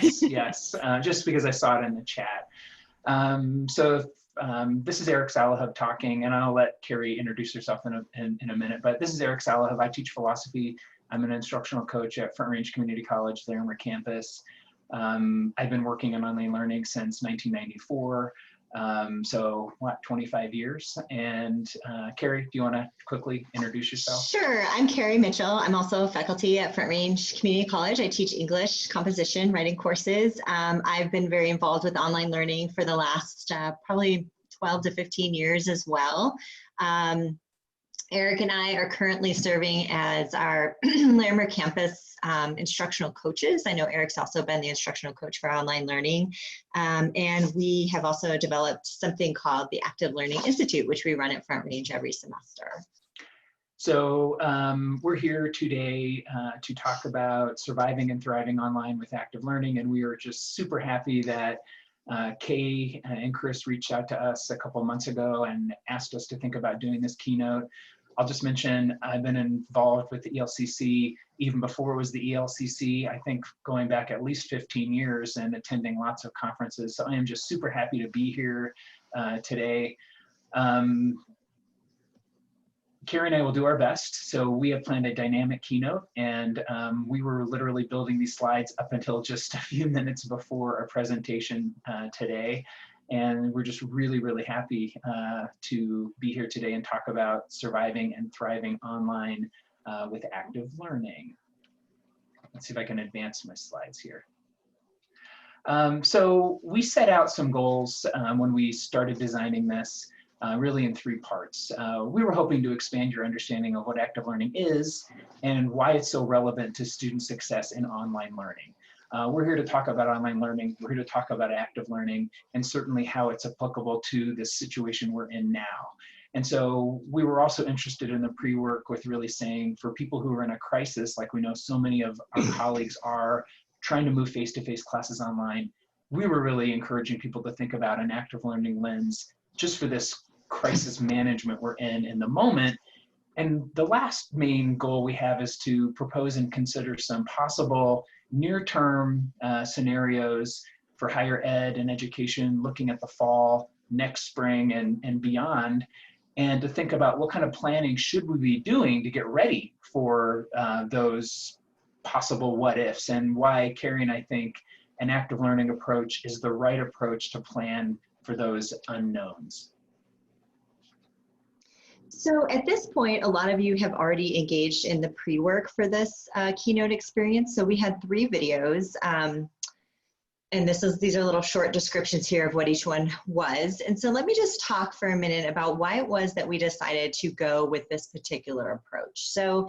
Yes, yes, just because I saw it in the chat. This is Eric Salahub talking, and I'll let Kerri introduce herself in a minute, but this is Eric Salahub. I teach philosophy. I'm an instructional coach at Front Range Community College, the Larimer campus. I've been working in online learning since 1994. So what, 25 years? And Kerri, do you want to quickly introduce yourself? Sure, I'm Kerri Mitchell. I'm also faculty at Front Range Community College. I teach English, composition, writing courses. I've been very involved with online learning for the last probably 12 to 15 years as well. Eric and I are currently serving as our Larimer campus instructional coaches. I know Eric's also been the instructional coach for online learning. And we have also developed something called the Active Learning Institute, which we run at Front Range every semester. So we're here today to talk about surviving and thriving online with active learning. And we are just super happy that Kay and Chris reached out to us a couple months ago and asked us to think about doing this keynote. I'll just mention I've been involved with the ELCC even before it was the ELCC, I think going back at least 15 years and attending lots of conferences. So I am just super happy to be here today. Kerri and I will do our best. So we have planned a dynamic keynote, and we were literally building these slides up until just a few minutes before our presentation today. And we're just really, really happy to be here today and talk about surviving and thriving online with active learning. Let's see if I can advance my slides here. So we set out some goals when we started designing this, really in three parts. We were hoping to expand your understanding of what active learning is and why it's so relevant to student success in online learning. We're here to talk about online learning, we're here to talk about active learning, and certainly how it's applicable to the situation we're in now. And so we were also interested in the pre-work with really saying, for people who are in a crisis, like we know so many of our colleagues are trying to move face-to-face classes online, we were really encouraging people to think about an active learning lens just for this crisis management we're in the moment. And the last main goal we have is to propose and consider some possible near-term scenarios for higher ed and education, looking at the fall, next spring, and beyond, and to think about what kind of planning should we be doing to get ready for those possible what-ifs, and why Kerri and I think an active learning approach is the right approach to plan for those unknowns. So at this point, a lot of you have already engaged in the pre-work for this keynote experience. So we had 3 videos, and these are little short descriptions here of what each one was. And so let me just talk for a minute about why it was that we decided to go with this particular approach. So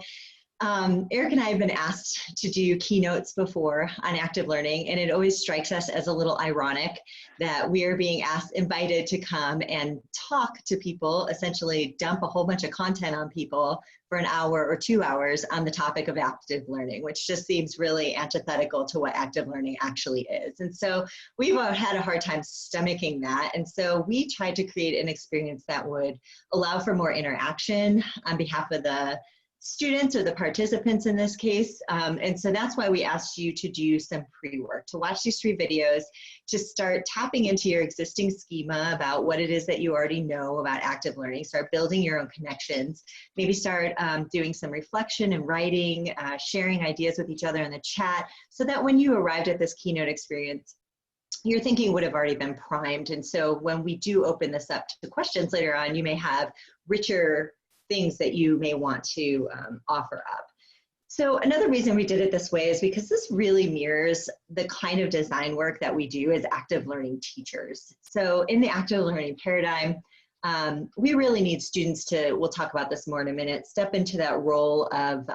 Eric and I have been asked to do keynotes before on active learning, and it always strikes us as a little ironic that we are being invited to come and talk to people, essentially dump a whole bunch of content on people for an hour or 2 hours on the topic of active learning, which just seems really antithetical to what active learning actually is. And so we've had a hard time stomaching that. And so we tried to create an experience that would allow for more interaction on behalf of the students or the participants in this case. And so that's why we asked you to do some pre-work, to watch these 3 videos, to start tapping into your existing schema about what it is that you already know about active learning, start building your own connections, maybe start doing some reflection and writing, sharing ideas with each other in the chat, so that when you arrived at this keynote experience, your thinking would have already been primed. And so when we do open this up to questions later on, you may have richer things that you may want to offer up. So another reason we did it this way is because this really mirrors the kind of design work that we do as active learning teachers. So in the active learning paradigm, we really need students to, we'll talk about this more in a minute, step into that role of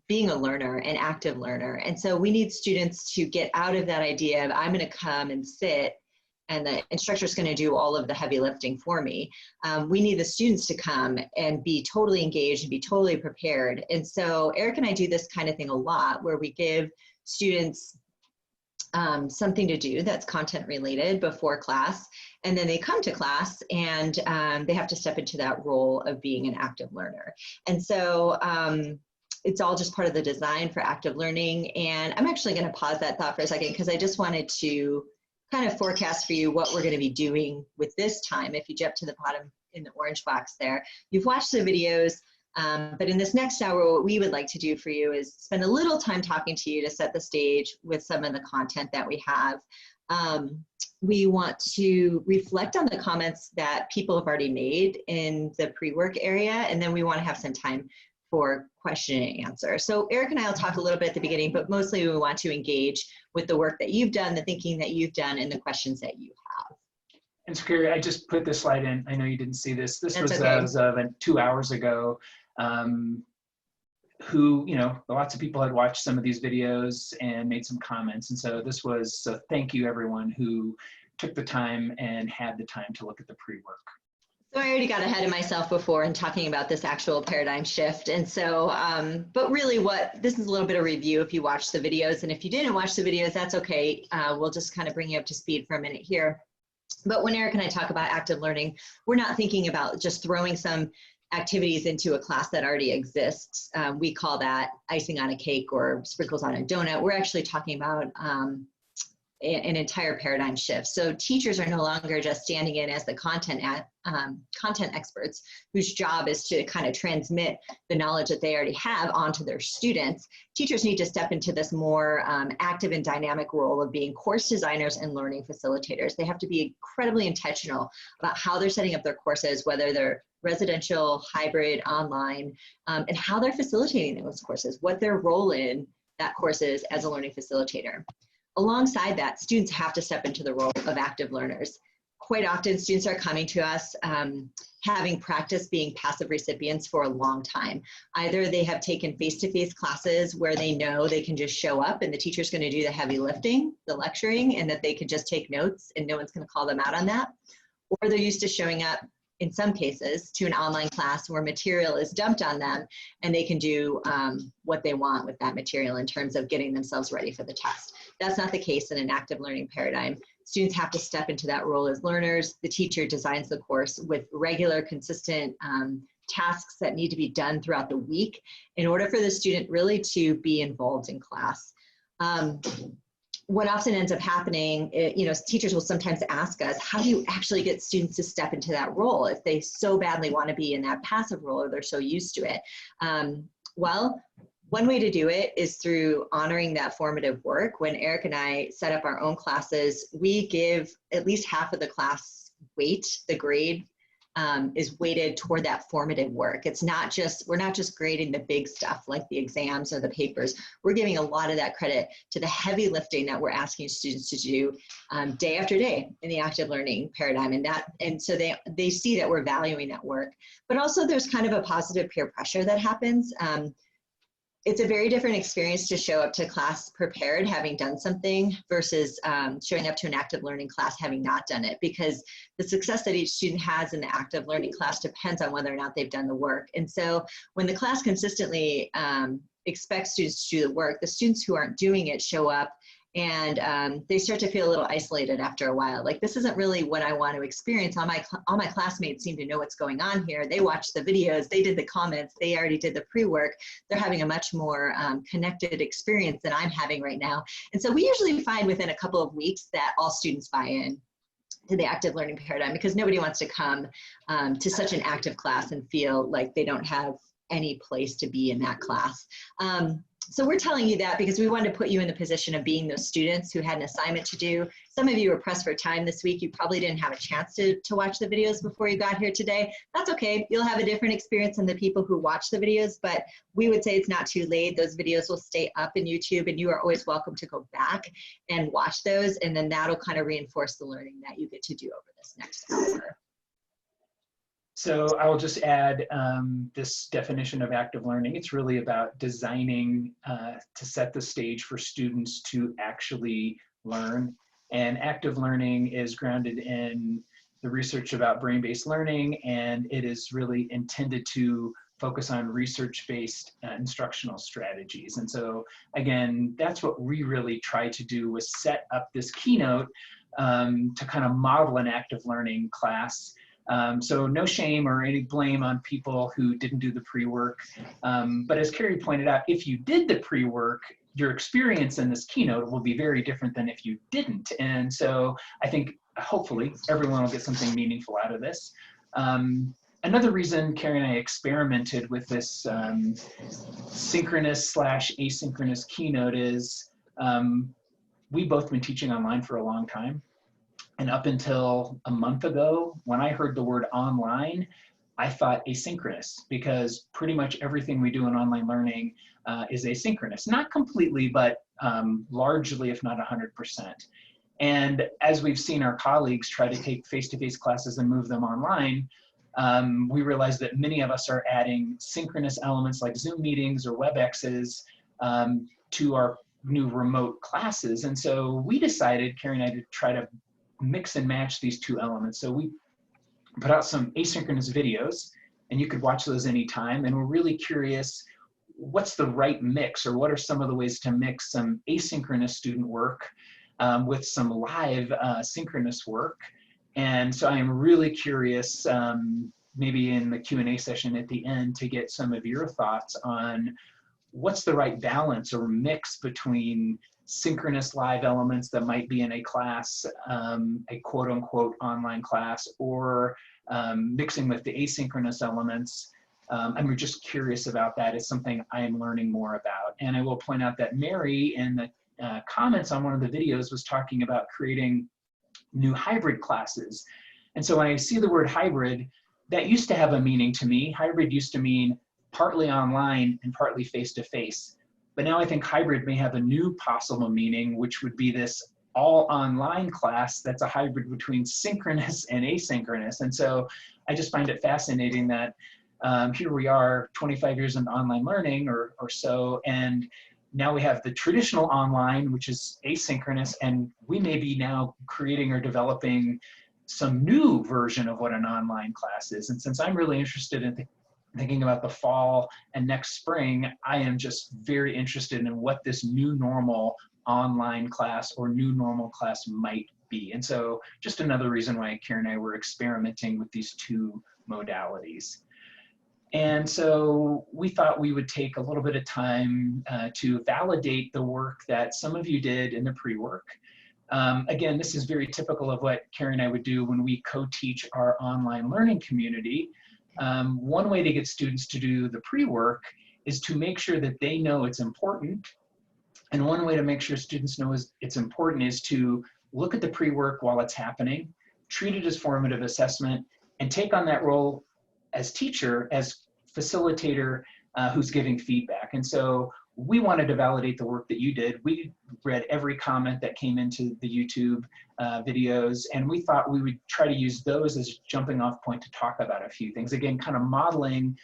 being a learner, an active learner. And so we need students to get out of that idea of I'm going to come and sit and the instructor is going to do all of the heavy lifting for me. We need the students to come and be totally engaged and be totally prepared. And so Eric and I do this kind of thing a lot, where we give students something to do that's content related before class, and then they come to class and they have to step into that role of being an active learner. And so it's all just part of the design for active learning. And I'm actually going to pause that thought for a second because I just wanted to kind of forecast for you what we're going to be doing with this time. If you jump to the bottom in the orange box there, you've watched the videos, but in this next hour, what we would like to do for you is spend a little time talking to you to set the stage with some of the content that we have. We want to reflect on the comments that people have already made in the pre-work area, and then we want to have some time for question and answer. So Eric and I will talk a little bit at the beginning, but mostly we want to engage with the work that you've done, the thinking that you've done, and the questions that you have. And so, Kerri, I just put this slide in. I know you didn't see this. This was okay. As of 2 hours ago. Who, lots of people had watched some of these videos and made some comments. And so this was, so thank you everyone who took the time and had the time to look at the pre-work. So I already got ahead of myself before in talking about this actual paradigm shift. And so, but really this is a little bit of review if you watched the videos, and if you didn't watch the videos, that's okay. We'll just kind of bring you up to speed for a minute here. But when Eric and I talk about active learning, we're not thinking about just throwing some activities into a class that already exists. We call that icing on a cake or sprinkles on a donut. We're actually talking about an entire paradigm shift. So teachers are no longer just standing in as the content experts whose job is to kind of transmit the knowledge that they already have onto their students. Teachers need to step into this more active and dynamic role of being course designers and learning facilitators. They have to be incredibly intentional about how they're setting up their courses, whether they're residential, hybrid, online, and how they're facilitating those courses, what their role in that course is as a learning facilitator. Alongside that, students have to step into the role of active learners. Quite often, students are coming to us having practiced being passive recipients for a long time. Either they have taken face-to-face classes where they know they can just show up and the teacher's going to do the heavy lifting, the lecturing, and that they can just take notes and no one's going to call them out on that. Or they're used to showing up, in some cases, to an online class where material is dumped on them and they can do what they want with that material in terms of getting themselves ready for the test. That's not the case in an active learning paradigm. Students have to step into that role as learners. The teacher designs the course with regular, consistent tasks that need to be done throughout the week in order for the student really to be involved in class. What often ends up happening, teachers will sometimes ask us, how do you actually get students to step into that role if they so badly want to be in that passive role or they're so used to it? Well, one way to do it is through honoring that formative work. When Eric and I set up our own classes, we give at least half of the class weight, the grade, is weighted toward that formative work. We're not just grading the big stuff like the exams or the papers. We're giving a lot of that credit to the heavy lifting that we're asking students to do day after day in the active learning paradigm. And so they see that we're valuing that work. But also there's kind of a positive peer pressure that happens. It's a very different experience to show up to class prepared, having done something, versus showing up to an active learning class having not done it, because the success that each student has in the active learning class depends on whether or not they've done the work. And so when the class consistently expects students to do the work, the students who aren't doing it show up and they start to feel a little isolated after a while. Like, this isn't really what I want to experience. All my classmates seem to know what's going on here. They watched the videos, they did the comments, they already did the pre-work. They're having a much more connected experience than I'm having right now. And so we usually find within a couple of weeks that all students buy in to the active learning paradigm, because nobody wants to come to such an active class and feel like they don't have any place to be in that class. So we're telling you that because we wanted to put you in the position of being those students who had an assignment to do. Some of you were pressed for time this week. You probably didn't have a chance to watch the videos before you got here today. That's okay. You'll have a different experience than the people who watch the videos, but we would say it's not too late. Those videos will stay up in YouTube, and you are always welcome to go back and watch those, and then that'll kind of reinforce the learning that you get to do over this next hour. So I will just add this definition of active learning. It's really about designing to set the stage for students to actually learn. And active learning is grounded in the research about brain-based learning, and it is really intended to focus on research-based instructional strategies. And so again, that's what we really tried to do, was set up this keynote to kind of model an active learning class. So no shame or any blame on people who didn't do the pre-work. But as Kerri pointed out, if you did the pre-work, your experience in this keynote will be very different than if you didn't. And so I think hopefully everyone will get something meaningful out of this. Another reason Kerri and I experimented with this synchronous / asynchronous keynote is we've both been teaching online for a long time. And up until a month ago, when I heard the word online, I thought asynchronous, because pretty much everything we do in online learning is asynchronous. Not completely, but largely, if not 100%. And as we've seen our colleagues try to take face-to-face classes and move them online, we realized that many of us are adding synchronous elements like Zoom meetings or WebExes to our new remote classes. And so we decided, Kerri and I, to try to mix and match these two elements. So we put out some asynchronous videos, and you could watch those anytime. And we're really curious, what's the right mix, or what are some of the ways to mix some asynchronous student work with some live synchronous work. And so I am really curious, maybe in the Q&A session at the end, to get some of your thoughts on what's the right balance or mix between synchronous live elements that might be in a class, a quote unquote online class, or mixing with the asynchronous elements. I'm just curious about that. It's something I am learning more about. And I will point out that Mary in the comments on one of the videos was talking about creating new hybrid classes. And so when I see the word hybrid, that used to have a meaning to me. Hybrid used to mean partly online and partly face-to-face. But now I think hybrid may have a new possible meaning, which would be this all online class that's a hybrid between synchronous and asynchronous. And so I just find it fascinating that here we are 25 years into online learning or so, and now we have the traditional online, which is asynchronous, and we may be now creating or developing some new version of what an online class is. And since I'm really interested in thinking about the fall and next spring, I am just very interested in what this new normal online class or new normal class might be. And so just another reason why Kerri and I were experimenting with these two modalities. And so we thought we would take a little bit of time to validate the work that some of you did in the pre-work. Again, this is very typical of what Kerri and I would do when we co-teach our online learning community. One way to get students to do the pre-work is to make sure that they know it's important. And one way to make sure students know it's important is to look at the pre-work while it's happening, treat it as formative assessment, and take on that role as teacher, as facilitator who's giving feedback. And so we wanted to validate the work that you did. We read every comment that came into the YouTube videos, and we thought we would try to use those as a jumping off point to talk about a few things. Again, kind of modeling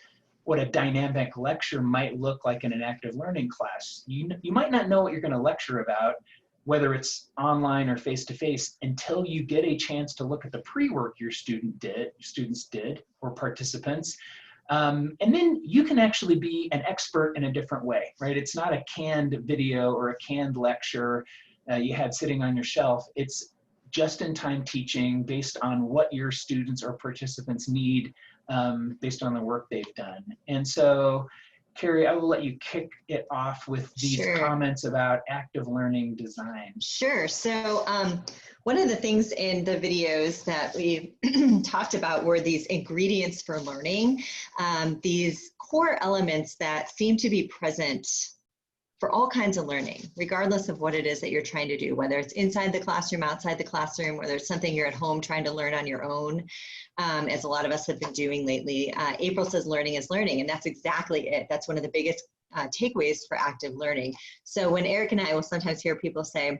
what a dynamic lecture might look like in an active learning class. You might not know what you're going to lecture about, whether it's online or face-to-face, until you get a chance to look at the pre-work your students did, or participants. And then you can actually be an expert in a different way, right? It's not a canned video or a canned lecture you had sitting on your shelf. It's just-in-time teaching based on what your students or participants need based on the work they've done. And so, Kerri, I will let you kick it off with these comments about active learning design. Sure. So one of the things in the videos that we talked about were these ingredients for learning, these core elements that seem to be present for all kinds of learning, regardless of what it is that you're trying to do, whether it's inside the classroom, outside the classroom, whether it's something you're at home trying to learn on your own, as a lot of us have been doing lately. April says learning is learning, and that's exactly it. That's one of the biggest takeaways for active learning. So when Eric and I will sometimes hear people say,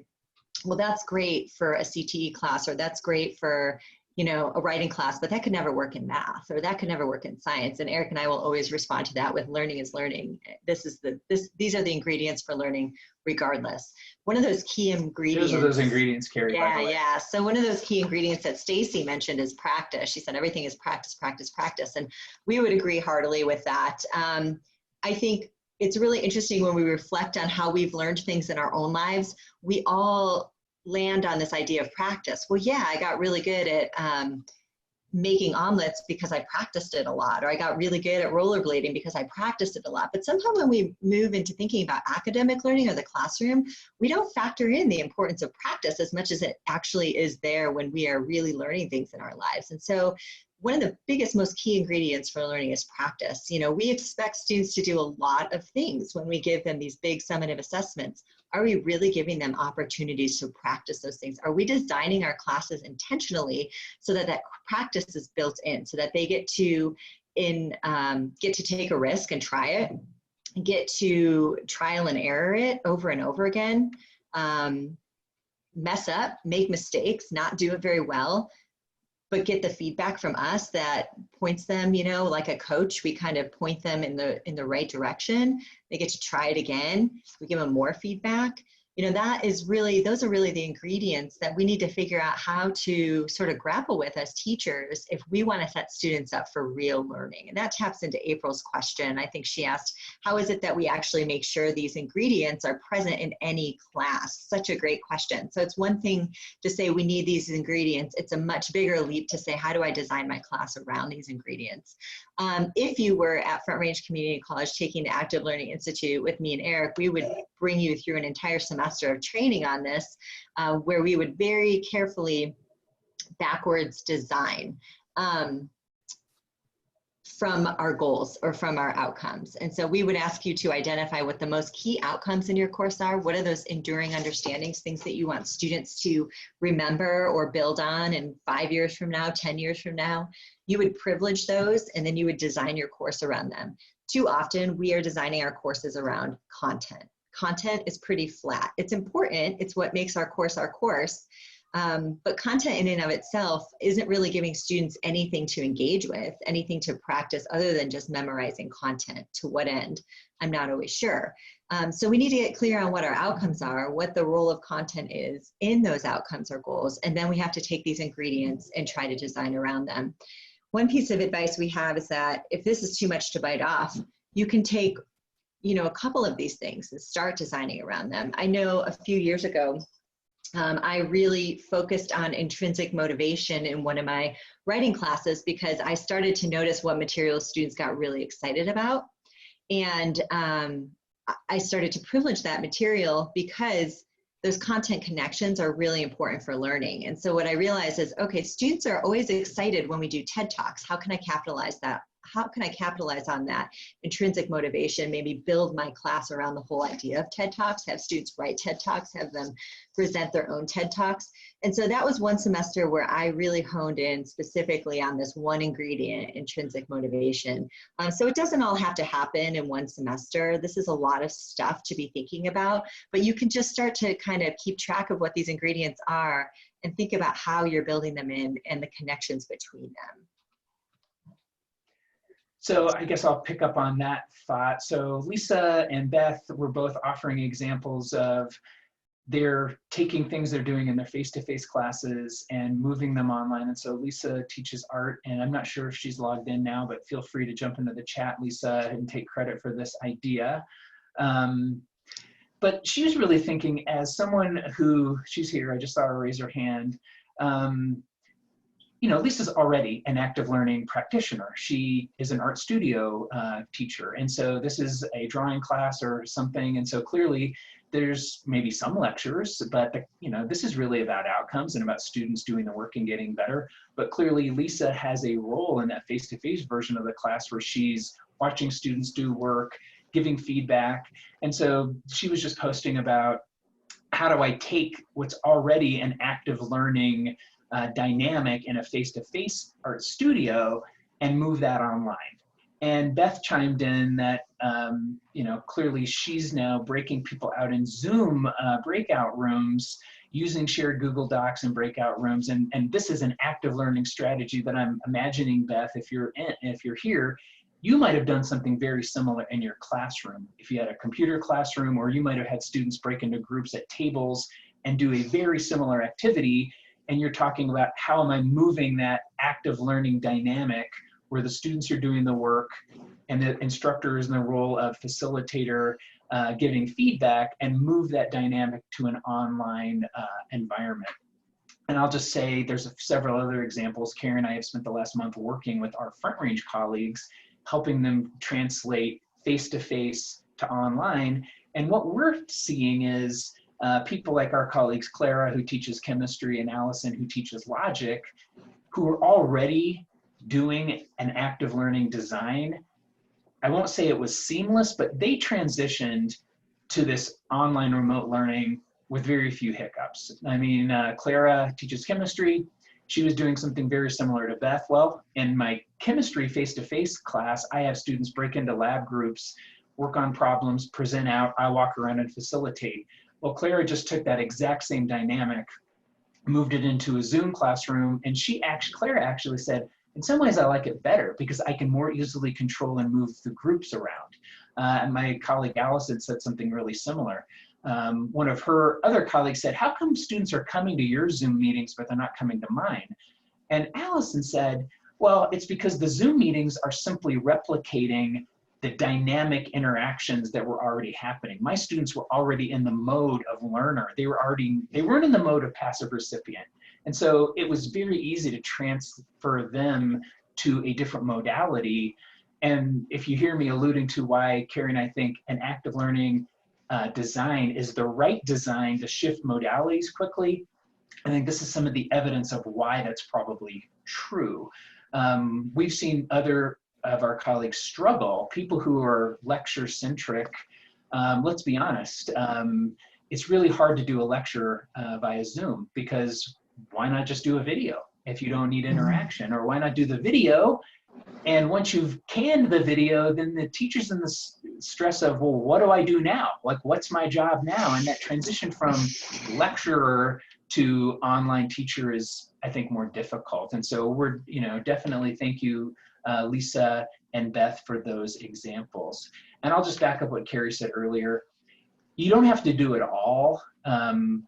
well, that's great for a CTE class, or that's great for, you know, a writing class, but that could never work in math, or that could never work in science. And Eric and I will always respond to that with learning is learning. These are the ingredients for learning regardless. One of those key ingredients. Those are those ingredients, Kerri, by the way. Yeah. So one of those key ingredients that Stacy mentioned is practice. She said everything is practice, practice, practice. And we would agree heartily with that. I think it's really interesting when we reflect on how we've learned things in our own lives. We all land on this idea of practice. Well, yeah, I got really good at making omelets because I practiced it a lot, or I got really good at rollerblading because I practiced it a lot. But somehow when we move into thinking about academic learning or the classroom, we don't factor in the importance of practice as much as it actually is there when we are really learning things in our lives. And so one of the biggest, most key ingredients for learning is practice. You know, we expect students to do a lot of things when we give them these big summative assessments. Are we really giving them opportunities to practice those things? Are we designing our classes intentionally so that that practice is built in, so that they get to take a risk and try it, get to trial and error it over and over again, mess up, make mistakes, not do it very well, but get the feedback from us that points them, you know, like a coach, we kind of point them in the right direction. They get to try it again. We give them more feedback. You know, those are really the ingredients that we need to figure out how to sort of grapple with as teachers if we want to set students up for real learning. And that taps into April's question. I think she asked, how is it that we actually make sure these ingredients are present in any class? Such a great question. So it's one thing to say we need these ingredients. It's a much bigger leap to say, how do I design my class around these ingredients? If you were at Front Range Community College taking the Active Learning Institute with me and Eric, we would bring you through an entire semester of training on this, where we would very carefully backwards design from our goals or from our outcomes. And so we would ask you to identify what the most key outcomes in your course are. What are those enduring understandings, things that you want students to remember or build on in 5 years from now, 10 years from now? You would privilege those, and then you would design your course around them. Too often, we are designing our courses around content. Content is pretty flat. It's important. It's what makes our course, but content in and of itself isn't really giving students anything to engage with, anything to practice other than just memorizing content. To what end? I'm not always sure. So we need to get clear on what our outcomes are, what the role of content is in those outcomes or goals, and then we have to take these ingredients and try to design around them. One piece of advice we have is that if this is too much to bite off, you can take, you know, a couple of these things and start designing around them. I know a few years ago, I really focused on intrinsic motivation in one of my writing classes because I started to notice what materials students got really excited about. And I started to privilege that material because those content connections are really important for learning. And so what I realized is, okay, students are always excited when we do TED Talks. How can I capitalize that? How can I capitalize on that intrinsic motivation, maybe build my class around the whole idea of TED Talks, have students write TED Talks, have them present their own TED Talks. And so that was one semester where I really honed in specifically on this one ingredient, intrinsic motivation. So it doesn't all have to happen in one semester. This is a lot of stuff to be thinking about, but you can just start to kind of keep track of what these ingredients are and think about how you're building them in and the connections between them. So I guess I'll pick up on that thought. So Lisa and Beth were both offering examples of they're taking things they're doing in their face-to-face classes and moving them online. And so Lisa teaches art, and I'm not sure if she's logged in now, but feel free to jump into the chat, Lisa, and take credit for this idea. But she was really thinking as someone who, she's here, I just saw her raise her hand. You know, Lisa's already an active learning practitioner. She is an art studio teacher. And so this is a drawing class or something. And so clearly there's maybe some lectures, but you know, this is really about outcomes and about students doing the work and getting better. But clearly Lisa has a role in that face-to-face version of the class where she's watching students do work, giving feedback. And so she was just posting about how do I take what's already an active learning dynamic in a face-to-face art studio and move that online. And Beth chimed in that, you know, clearly she's now breaking people out in Zoom breakout rooms using shared Google Docs and breakout rooms. And this is an active learning strategy that I'm imagining, Beth, if you're here, you might have done something very similar in your classroom. If you had a computer classroom, or you might have had students break into groups at tables and do a very similar activity. And you're talking about how am I moving that active learning dynamic where the students are doing the work and the instructor is in the role of facilitator giving feedback, and move that dynamic to an online environment. And I'll just say there's several other examples. Kerri and I have spent the last month working with our Front Range colleagues, helping them translate face-to-face to online. And what we're seeing is people like our colleagues, Clara, who teaches chemistry, and Allison, who teaches logic, who are already doing an active learning design. I won't say it was seamless, but they transitioned to this online remote learning with very few hiccups. I mean, Clara teaches chemistry. She was doing something very similar to Beth. Well, in my chemistry face-to-face class, I have students break into lab groups, work on problems, present out, I walk around and facilitate. Well, Clara just took that exact same dynamic, moved it into a Zoom classroom, and Clara actually said, in some ways I like it better because I can more easily control and move the groups around. And my colleague Allison said something really similar. One of her other colleagues said, how come students are coming to your Zoom meetings, but they're not coming to mine? And Allison said, well, it's because the Zoom meetings are simply replicating the dynamic interactions that were already happening. My students were already in the mode of learner. They weren't in the mode of passive recipient. And so it was very easy to transfer them to a different modality. And if you hear me alluding to why Kerri and I think an active learning design is the right design to shift modalities quickly, I think this is some of the evidence of why that's probably true. We've seen other of our colleagues struggle, people who are lecture-centric. Let's be honest, it's really hard to do a lecture via Zoom, because why not just do a video if you don't need interaction? Or why not do the video, and once you've canned the video, then the teacher's in the stress of, well, what do I do now? Like, what's my job now? And that transition from lecturer to online teacher is, I think, more difficult. And so we're, definitely thank you, Lisa and Beth, for those examples. And I'll just back up what Kerri said earlier. You don't have to do it all,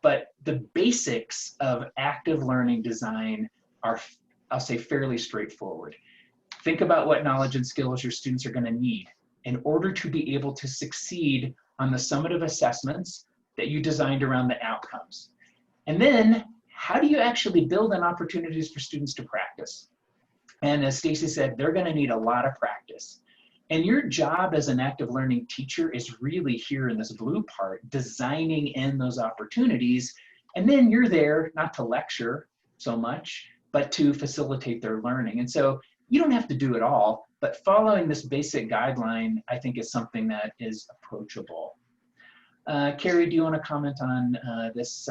but the basics of active learning design are, I'll say, fairly straightforward. Think about what knowledge and skills your students are going to need in order to be able to succeed on the summative assessments that you designed around the outcomes. And then, how do you actually build in opportunities for students to practice? And as Stacy said, they're going to need a lot of practice. And your job as an active learning teacher is really here in this blue part, designing in those opportunities. And then you're there not to lecture so much, but to facilitate their learning. And so you don't have to do it all, but following this basic guideline, I think, is something that is approachable. Kerri, do you want to comment on this?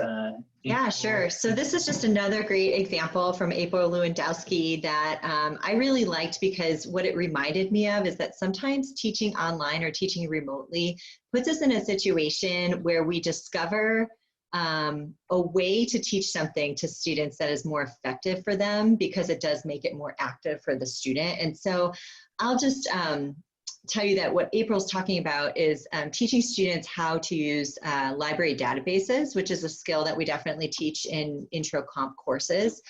Yeah, sure. So this is just another great example from April Lewandowski that I really liked, because what it reminded me of is that sometimes teaching online or teaching remotely puts us in a situation where we discover a way to teach something to students that is more effective for them, because it does make it more active for the student. And so I'll just tell you that what April's talking about is teaching students how to use library databases, which is a skill that we definitely teach in intro comp courses.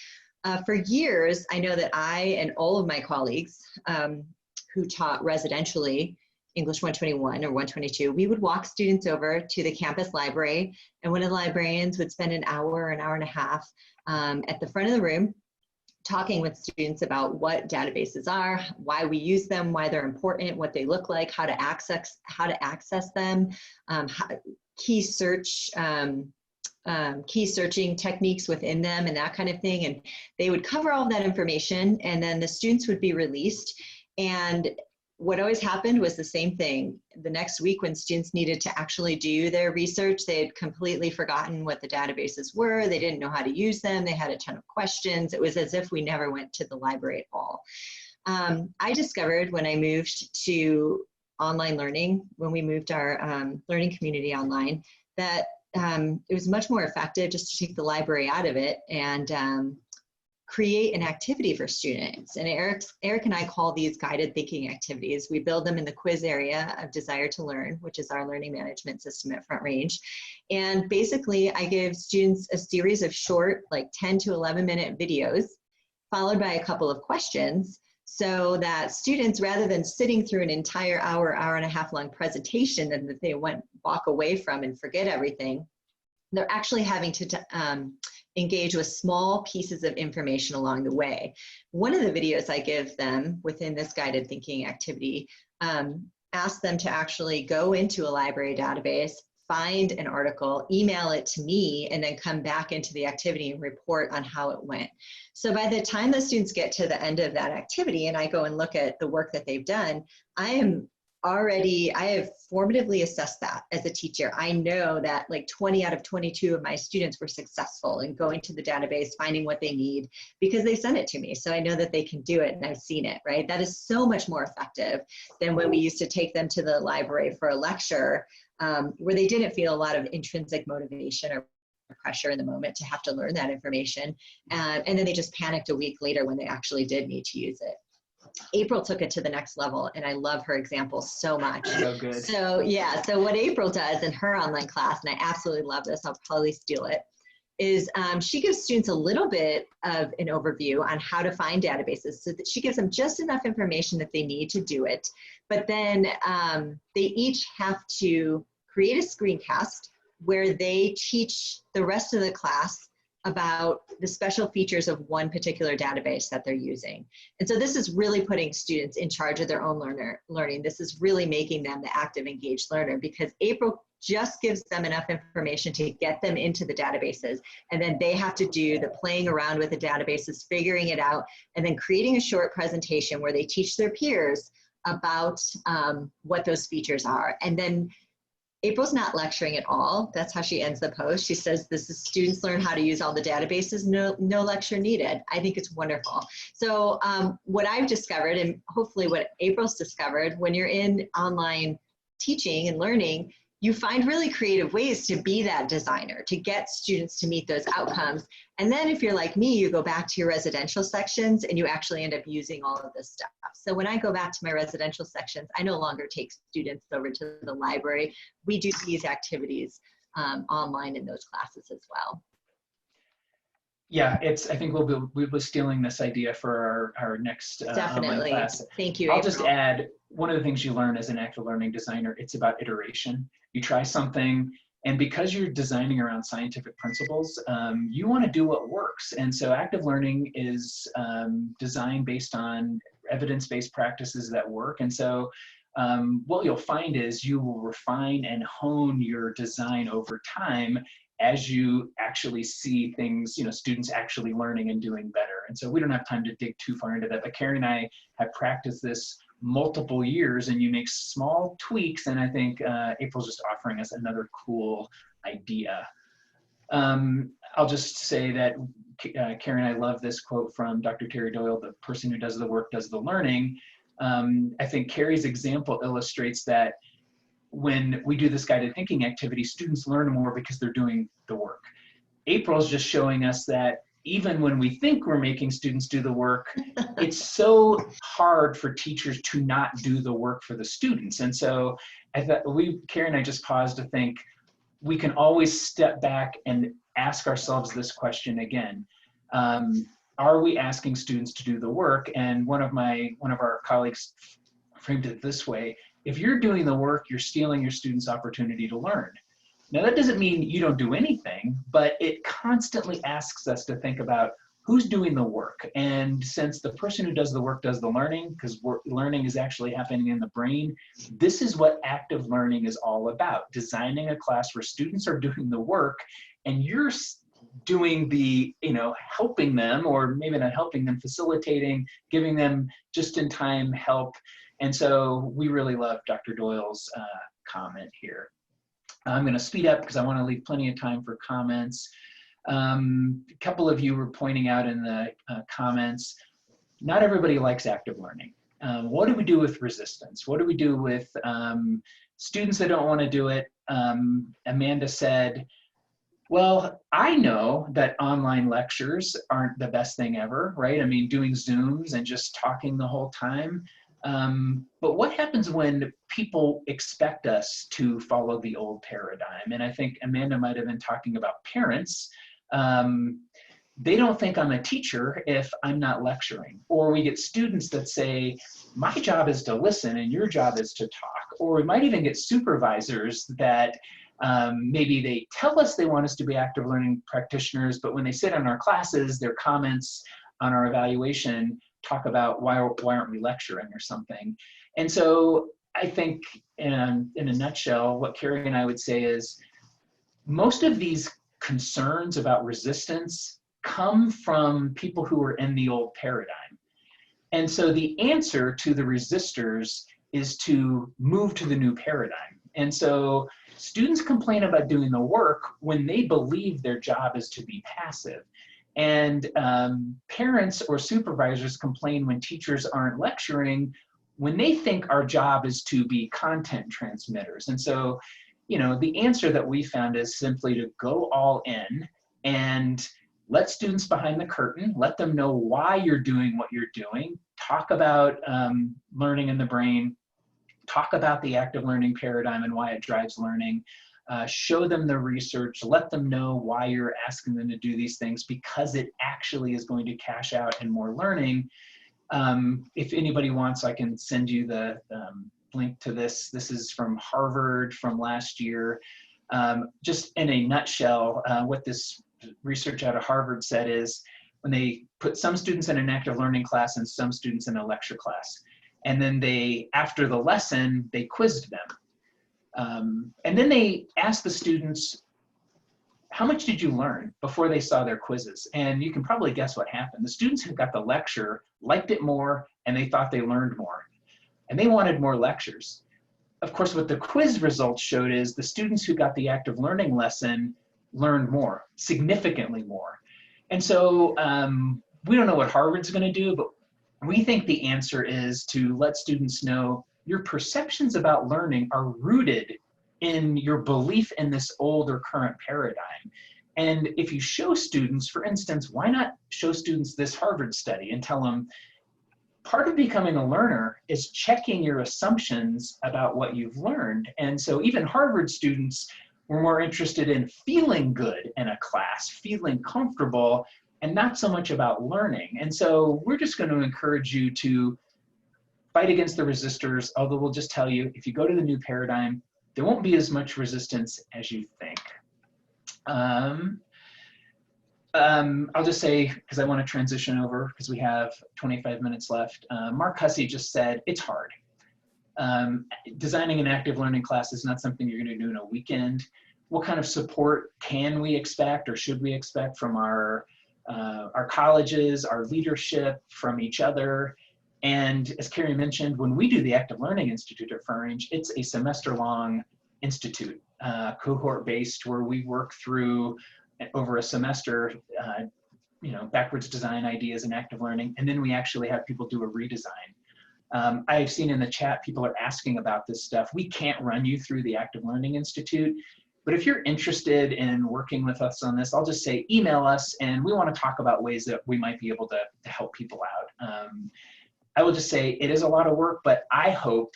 For years, I know that I and all of my colleagues who taught residentially English 121 or 122, we would walk students over to the campus library, and one of the librarians would spend an hour and a half at the front of the room talking with students about what databases are, why we use them, why they're important, what they look like, how to access them, key searching techniques within them, and that kind of thing. And they would cover all of that information, and then the students would be released. And what always happened was the same thing. The next week, when students needed to actually do their research, they had completely forgotten what the databases were. They didn't know how to use them. They had a ton of questions. It was as if we never went to the library at all. I discovered when I moved to online learning, when we moved our learning community online, that it was much more effective just to take the library out of it and create an activity for students. And Eric and I call these guided thinking activities. We build them in the quiz area of Desire to Learn, which is our learning management system at Front Range. And basically, I give students a series of short, like 10 to 11 minute videos, followed by a couple of questions, so that students, rather than sitting through an entire hour and a half long presentation and that they walk away from and forget everything, they're actually having to engage with small pieces of information along the way. One of the videos I give them within this guided thinking activity asks them to actually go into a library database, find an article, email it to me, and then come back into the activity and report on how it went. So by the time the students get to the end of that activity and I go and look at the work that they've done, I have formatively assessed that as a teacher. I know that like 20 out of 22 of my students were successful in going to the database, finding what they need because they sent it to me. So I know that they can do it and I've seen it, right? That is so much more effective than when we used to take them to the library for a lecture where they didn't feel a lot of intrinsic motivation or pressure in the moment to have to learn that information. And then they just panicked a week later when they actually did need to use it. April took it to the next level, and I love her example so much. So good. So yeah, so what April does in her online class, and I absolutely love this, I'll probably steal it, is she gives students a little bit of an overview on how to find databases, so that she gives them just enough information that they need to do it. But then they each have to create a screencast where they teach the rest of the class about the special features of one particular database that they're using. And so this is really putting students in charge of their own learning. This is really making them the active, engaged learner, because April just gives them enough information to get them into the databases. And then they have to do the playing around with the databases, figuring it out, and then creating a short presentation where they teach their peers about what those features are. And then April's not lecturing at all. That's how she ends the post. She says, this is students learn how to use all the databases, no lecture needed. I think it's wonderful. So what I've discovered, and hopefully what April's discovered, when you're in online teaching and learning, you find really creative ways to be that designer, to get students to meet those outcomes. And then if you're like me, you go back to your residential sections and you actually end up using all of this stuff. So when I go back to my residential sections, I no longer take students over to the library. We do these activities online in those classes as well. Yeah, I think we'll be stealing this idea for our next online class. Thank you, I'll April. just add, one of the things you learn as an active learning designer, it's about iteration. You try something, and because you're designing around scientific principles, you want to do what works. And so active learning is designed based on evidence-based practices that work. And so what you'll find is you will refine and hone your design over time as you actually see things, students actually learning and doing better. And so we don't have time to dig too far into that, but Kerri and I have practiced this multiple years, and you make small tweaks, and I think April's just offering us another cool idea. I'll just say that Kerri and I love this quote from Dr. Terry Doyle, the person who does the work does the learning. I think Kerri's example illustrates that when we do this guided thinking activity, students learn more because they're doing the work. April's just showing us that even when we think we're making students do the work, it's so hard for teachers to not do the work for the students. And so I thought Kerri and I just paused to think we can always step back and ask ourselves this question again. Are we asking students to do the work? And one of our colleagues framed it this way: if you're doing the work, you're stealing your students' opportunity to learn. Now, that doesn't mean you don't do anything, but it constantly asks us to think about who's doing the work. And since the person who does the work does the learning, because learning is actually happening in the brain, this is what active learning is all about: designing a class where students are doing the work and you're doing the, helping them, or maybe not helping them, facilitating, giving them just-in-time help. And so we really love Dr. Doyle's comment here. I'm going to speed up because I want to leave plenty of time for comments. A couple of you were pointing out in the comments, not everybody likes active learning. What do we do with resistance? What do we do with students that don't want to do it? Amanda said, well, I know that online lectures aren't the best thing ever, right? I mean, doing Zooms and just talking the whole time. But what happens when people expect us to follow the old paradigm? And I think Amanda might have been talking about parents. They don't think I'm a teacher if I'm not lecturing. Or we get students that say, my job is to listen and your job is to talk. Or we might even get supervisors that Maybe they tell us they want us to be active learning practitioners, but when they sit in our classes, their comments on our evaluation talk about why aren't we lecturing or something. And so I think in a nutshell, what Kerri and I would say is most of these concerns about resistance come from people who are in the old paradigm. And so the answer to the resistors is to move to the new paradigm. And so students complain about doing the work when they believe their job is to be passive. And parents or supervisors complain when teachers aren't lecturing when they think our job is to be content transmitters. And so, you know, the answer that we found is simply to go all in and let students behind the curtain, let them know why you're doing what you're doing, talk about learning in the brain, talk about the active learning paradigm and why it drives learning, show them the research, let them know why you're asking them to do these things because it actually is going to cash out in more learning. If anybody wants, I can send you the link to this. This is from Harvard from last year. Just in a nutshell, what this research out of Harvard said is when they put some students in an active learning class and some students in a lecture class, and then they, after the lesson, they quizzed them. And then they asked the students, how much did you learn before they saw their quizzes? And you can probably guess what happened. The students who got the lecture liked it more and they thought they learned more. And they wanted more lectures. Of course, what the quiz results showed is the students who got the active learning lesson learned more, significantly more. And so we don't know what Harvard's going to do, but we think the answer is to let students know your perceptions about learning are rooted in your belief in this old or current paradigm. And if you show students, for instance, why not show students this Harvard study and tell them, part of becoming a learner is checking your assumptions about what you've learned. And so even Harvard students were more interested in feeling good in a class, feeling comfortable, and not so much about learning. And so we're just going to encourage you to fight against the resistors, although we'll just tell you, if you go to the new paradigm, there won't be as much resistance as you think. I'll just say, because I want to transition over, because we have 25 minutes left. Mark Hussey just said, it's hard. Designing an active learning class is not something you're going to do in a weekend. What kind of support can we expect or should we expect from our colleges, our leadership, from each other? And as Kerri mentioned, when we do the Active Learning Institute at Furringe, it's a semester-long institute, cohort-based, where we work through over a semester, you know, backwards design ideas in active learning, and then we actually have people do a redesign. I've seen in the chat people are asking about this stuff. We can't run you through the Active Learning Institute, but if you're interested in working with us on this, I'll just say email us, and we want to talk about ways that we might be able to help people out. I will just say it is a lot of work, but I hope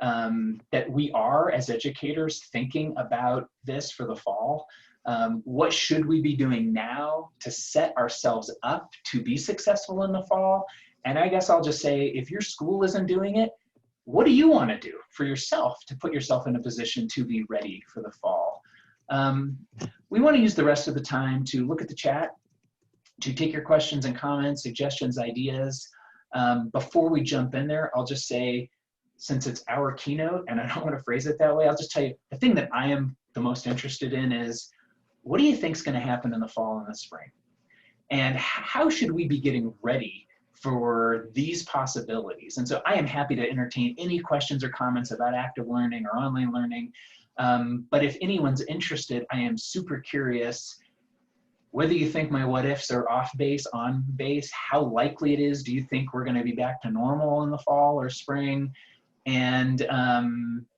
that we are, as educators, thinking about this for the fall. What should we be doing now to set ourselves up to be successful in the fall? And I guess I'll just say, if your school isn't doing it, what do you want to do for yourself to put yourself in a position to be ready for the fall? We want to use the rest of the time to look at the chat, to take your questions and comments, suggestions, ideas. Before we jump in there, I'll just say, since it's our keynote, and I don't want to phrase it that way, I'll just tell you, the thing that I am the most interested in is, what do you think is going to happen in the fall and the spring? And how should we be getting ready for these possibilities? And so I am happy to entertain any questions or comments about active learning or online learning. But if anyone's interested, I am super curious whether you think my what ifs are off base, on base, how likely it is. Do you think we're going to be back to normal in the fall or spring? And,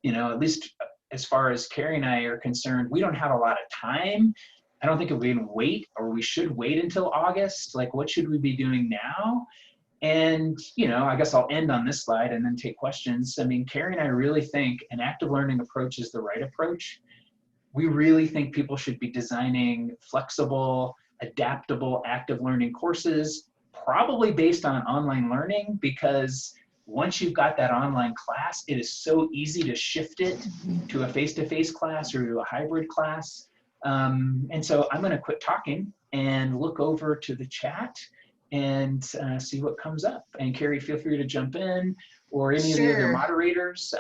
you know, at least as far as Kerri and I are concerned, we don't have a lot of time. I don't think if we can wait, or we should wait until August. Like, what should we be doing now? And, you know, I guess I'll end on this slide and then take questions. I mean, Kerri and I really think an active learning approach is the right approach. We really think people should be designing flexible, adaptable, active learning courses, probably based on online learning, because once you've got that online class, it is so easy to shift it to a face-to-face class or to a hybrid class. And so I'm going to quit talking and look over to the chat and see what comes up. And Kerri, feel free to jump in, or any of the other moderators.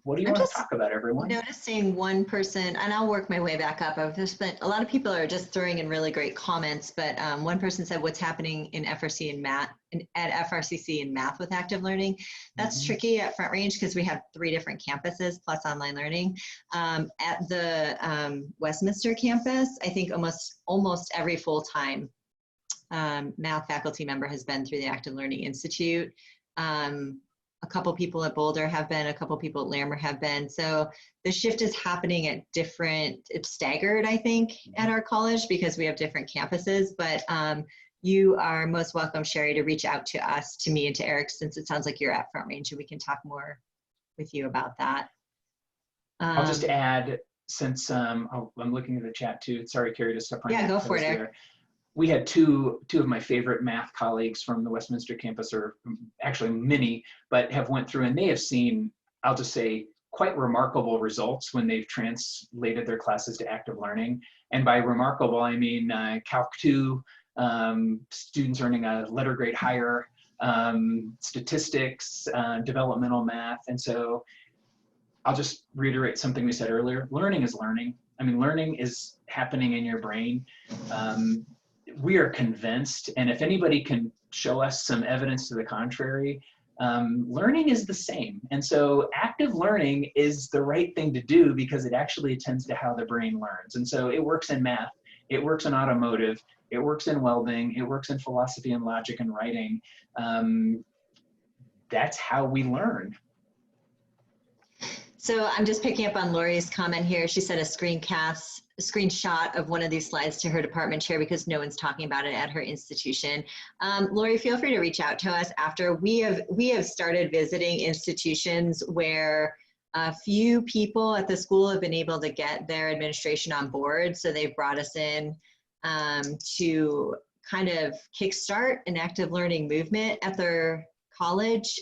What do you want to talk about, everyone? Noticing one person, and I'll work my way back up. I've just spent, a lot of people are just throwing in really great comments, but one person said, what's happening in FRC and math, at FRCC in math with active learning? That's tricky at Front Range because we have 3 different campuses plus online learning. At the Westminster campus, I think almost every full-time math faculty member has been through the Active Learning Institute. A couple people at Boulder have been, a couple people at Larimer have been. So the shift is happening at different, it's staggered, I think, at our college because we have different campuses. But you are most welcome, Sherry, to reach out to us, to me and to Eric, since it sounds like you're at Front Range, and we can talk more with you about that. I'll just add, since I'm looking at the chat too. Sorry, Kerri, to step on. Yeah, go for it, Eric. We had two of my favorite math colleagues from the Westminster campus, or actually many, but have went through, and they have seen, I'll just say, quite remarkable results when they've translated their classes to active learning. And by remarkable, I mean Calc 2, students earning a letter grade higher, statistics, developmental math. And so I'll just reiterate something we said earlier. Learning is learning. I mean, learning is happening in your brain. We are convinced, and if anybody can show us some evidence to the contrary, learning is the same. And so active learning is the right thing to do because it actually attends to how the brain learns. And so it works in math, it works in automotive, it works in welding, it works in philosophy and logic and writing. That's how we learn. So I'm just picking up on Lori's comment here. She said a screenshot of one of these slides to her department chair because no one's talking about it at her institution. Lori, feel free to reach out to us after. We have started visiting institutions where a few people at the school have been able to get their administration on board. So they've brought us in to kind of kickstart an active learning movement at their college.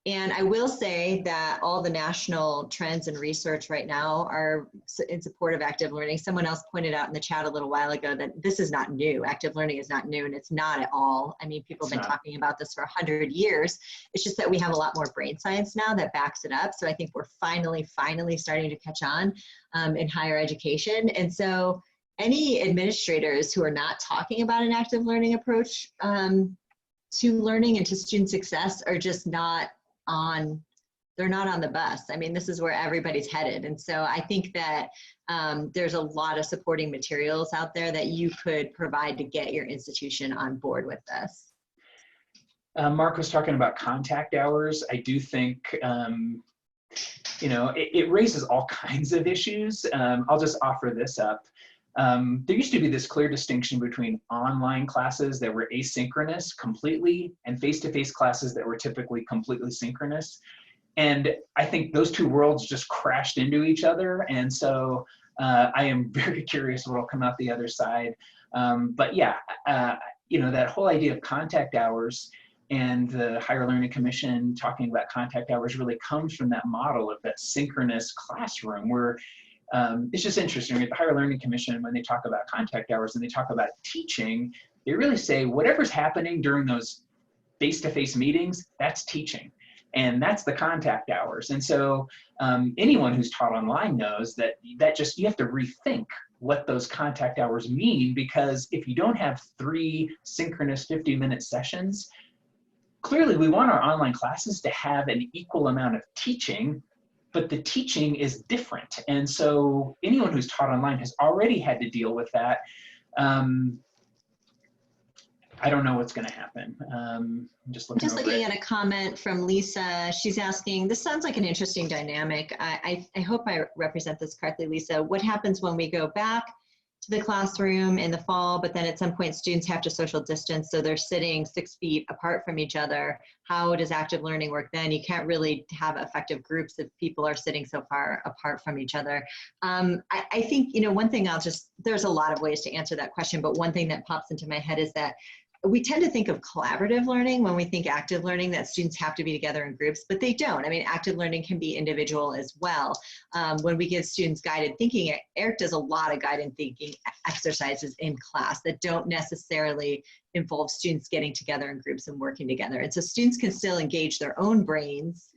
And I will say that all the national trends and research right now are in support of active learning. Someone else pointed out in the chat a little while ago that this is not new. Active learning is not new, and it's not at all. I mean, people have been talking about this for 100 years. It's just that we have a lot more brain science now that backs it up. So I think we're finally starting to catch on in higher education. And so any administrators who are not talking about an active learning approach to learning and to student success are just not on, they're not on the bus. I mean, this is where everybody's headed. And so I think that there's a lot of supporting materials out there that you could provide to get your institution on board with this. Mark was talking about contact hours. I do think, you know, it raises all kinds of issues. I'll just offer this up. There used to be this clear distinction between online classes that were asynchronous completely and face-to-face classes that were typically completely synchronous. And I think those two worlds just crashed into each other. And so I am very curious what will come out the other side. But yeah, you know, that whole idea of contact hours and the Higher Learning Commission talking about contact hours really comes from that model of that synchronous classroom where it's just interesting at the Higher Learning Commission, when they talk about contact hours and they talk about teaching, they really say whatever's happening during those face-to-face meetings, that's teaching. And that's the contact hours. And so anyone who's taught online knows that just, you have to rethink what those contact hours mean, because if you don't have 3 synchronous 50-minute sessions, clearly we want our online classes to have an equal amount of teaching, but the teaching is different. And so anyone who's taught online has already had to deal with that. I don't know what's gonna happen. I'm just looking at a comment from Lisa. She's asking, this sounds like an interesting dynamic. I hope I represent this correctly, Lisa. What happens when we go back to the classroom in the fall, but then at some point students have to social distance, so they're sitting 6 feet apart from each other? How does active learning work then? You can't really have effective groups if people are sitting so far apart from each other. I think, you know, one thing there's a lot of ways to answer that question, but one thing that pops into my head is that we tend to think of collaborative learning when we think active learning, that students have to be together in groups, but they don't. I mean, active learning can be individual as well. When we give students guided thinking, Eric does a lot of guided thinking exercises in class that don't necessarily involve students getting together in groups and working together. And so students can still engage their own brains,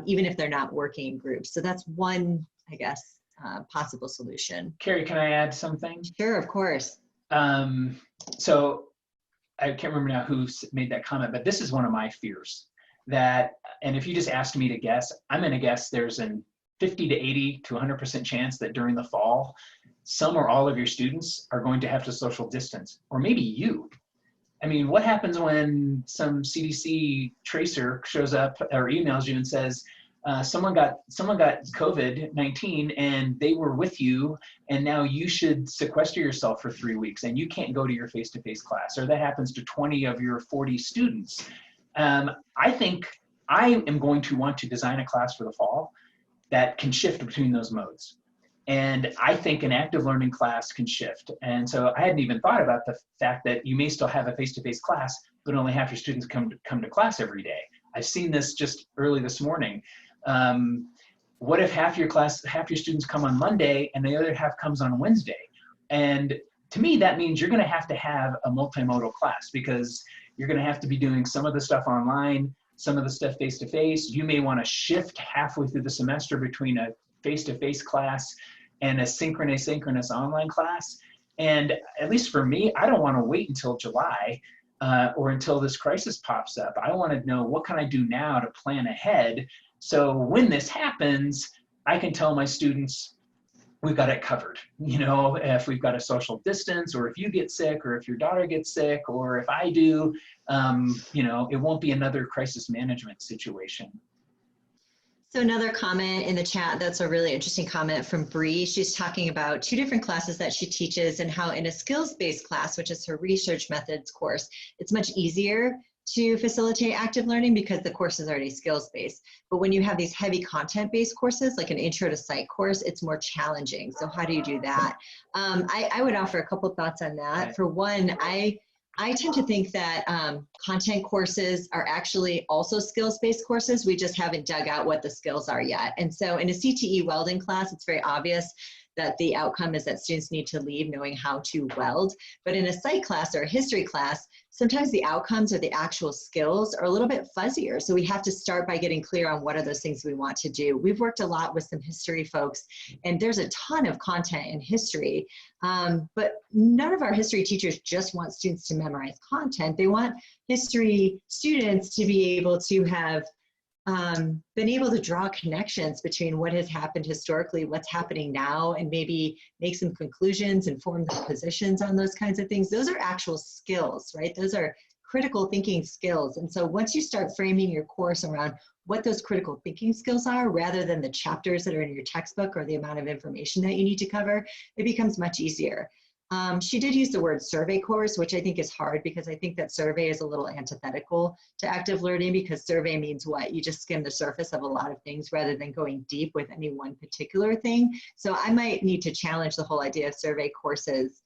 even if they're not working in groups. So that's one, I guess, possible solution. Kerri, can I add something? Sure, of course. So I can't remember now who made that comment, but this is one of my fears. That, and if you just asked me to guess, I'm going to guess there's an 50 to 80 to 100% chance that during the fall, some or all of your students are going to have to social distance, or maybe you. I mean, what happens when some CDC tracer shows up or emails you and says, someone got COVID-19 and they were with you, and now you should sequester yourself for 3 weeks and you can't go to your face-to-face class, or that happens to 20 of your 40 students. I think I am going to want to design a class for the fall that can shift between those modes. And I think an active learning class can shift. And so I hadn't even thought about the fact that you may still have a face-to-face class, but only half your students come to class every day. I've seen this just early this morning. What if half your students come on Monday and the other half comes on Wednesday? And to me, that means you're going to have a multimodal class, because you're going to have to be doing some of the stuff online, some of the stuff face-to-face. You may want to shift halfway through the semester between a face-to-face class and a asynchronous online class. And at least for me, I don't want to wait until July or until this crisis pops up. I want to know, what can I do now to plan ahead? So when this happens, I can tell my students, we've got it covered. You know, if we've got a social distance, or if you get sick, or if your daughter gets sick, or if I do, you know, it won't be another crisis management situation. So another comment in the chat, that's a really interesting comment from Bree. She's talking about 2 different classes that she teaches, and how in a skills-based class, which is her research methods course, it's much easier to facilitate active learning because the course is already skills-based. But when you have these heavy content-based courses, like an intro to psych course, it's more challenging. So how do you do that? I would offer a couple thoughts on that. For one, I tend to think that content courses are actually also skills-based courses. We just haven't dug out what the skills are yet. And so in a CTE welding class, it's very obvious that the outcome is that students need to leave knowing how to weld. But in a psych class or a history class, sometimes the outcomes or the actual skills are a little bit fuzzier. So we have to start by getting clear on what are those things we want to do. We've worked a lot with some history folks, and there's a ton of content in history, but none of our history teachers just want students to memorize content. They want history students to be able to have been able to draw connections between what has happened historically, what's happening now, and maybe make some conclusions and form their positions on those kinds of things. Those are actual skills, right? Those are critical thinking skills. And so once you start framing your course around what those critical thinking skills are, rather than the chapters that are in your textbook or the amount of information that you need to cover, it becomes much easier. She did use the word survey course, which I think is hard, because I think that survey is a little antithetical to active learning, because survey means what? You just skim the surface of a lot of things rather than going deep with any one particular thing. So I might need to challenge the whole idea of survey courses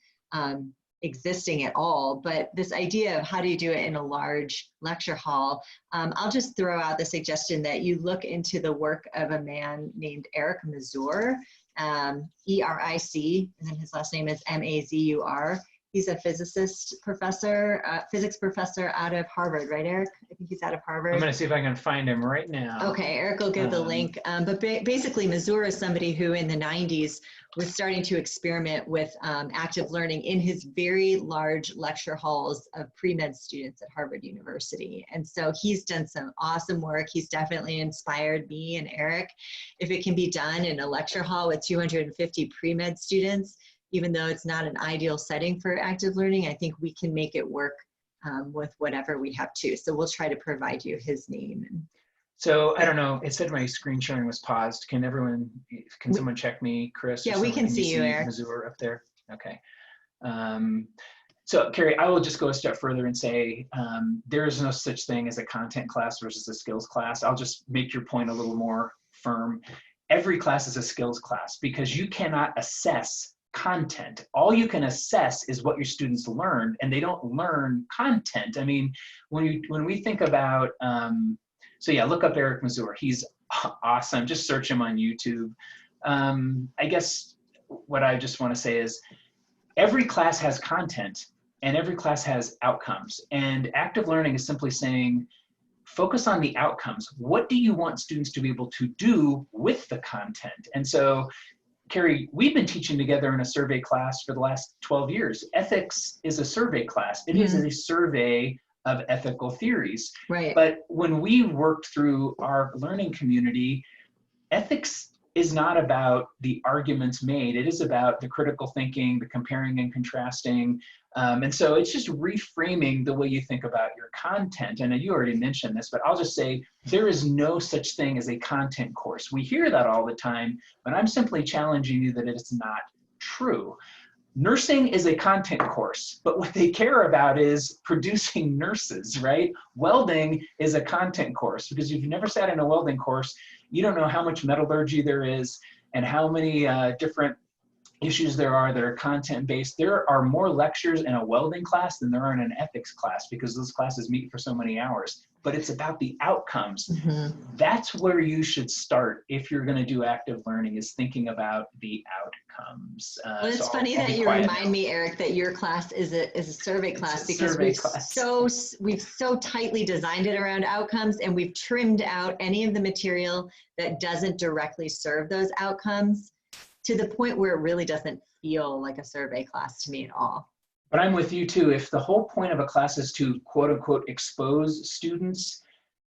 existing at all, but this idea of how do you do it in a large lecture hall, I'll just throw out the suggestion that you look into the work of a man named Eric Mazur, E-R-I-C, and then his last name is M-A-Z-U-R. He's a physics professor out of Harvard, right, Eric? I think he's out of Harvard. I'm going to see if I can find him right now. Okay, Eric will give the link. But basically, Mazur is somebody who in the 90s was starting to experiment with active learning in his very large lecture halls of pre-med students at Harvard University. And so he's done some awesome work. He's definitely inspired me and Eric. If it can be done in a lecture hall with 250 pre-med students, even though it's not an ideal setting for active learning, I think we can make it work with whatever we have too. So we'll try to provide you his name. So I don't know, it said my screen sharing was paused. Can someone check me, Chris? Yeah, we can see you, Eric. Mazur up there? Okay. So Kerri, I will just go a step further and say there is no such thing as a content class versus a skills class. I'll just make your point a little more firm. Every class is a skills class, because you cannot assess content. All you can assess is what your students learned, and they don't learn content. I mean, when we think about, so yeah, look up Eric Mazur. He's awesome. Just search him on YouTube. I guess what I just want to say is every class has content and every class has outcomes. And active learning is simply saying, focus on the outcomes. What do you want students to be able to do with the content? And so, Kerri, we've been teaching together in a survey class for the last 12 years. Ethics is a survey class. It is a survey of ethical theories. Right. But when we worked through our learning community, ethics is not about the arguments made. It is about the critical thinking, the comparing and contrasting. And so it's just reframing the way you think about your content. And you already mentioned this, but I'll just say there is no such thing as a content course. We hear that all the time, but I'm simply challenging you that it's not true. Nursing is a content course, but what they care about is producing nurses, right? Welding is a content course, because if you've never sat in a welding course, you don't know how much metallurgy there is and how many different issues there are that are content-based. There are more lectures in a welding class than there are in an ethics class, because those classes meet for so many hours. But it's about the outcomes. That's where you should start if you're going to do active learning, is thinking about the outcomes. Well, it's funny that you remind me, Eric, that your class is a survey class, because we've so tightly designed it around outcomes, and we've trimmed out any of the material that doesn't directly serve those outcomes, to the point where it really doesn't feel like a survey class to me at all. But I'm with you too. If the whole point of a class is to quote unquote expose students,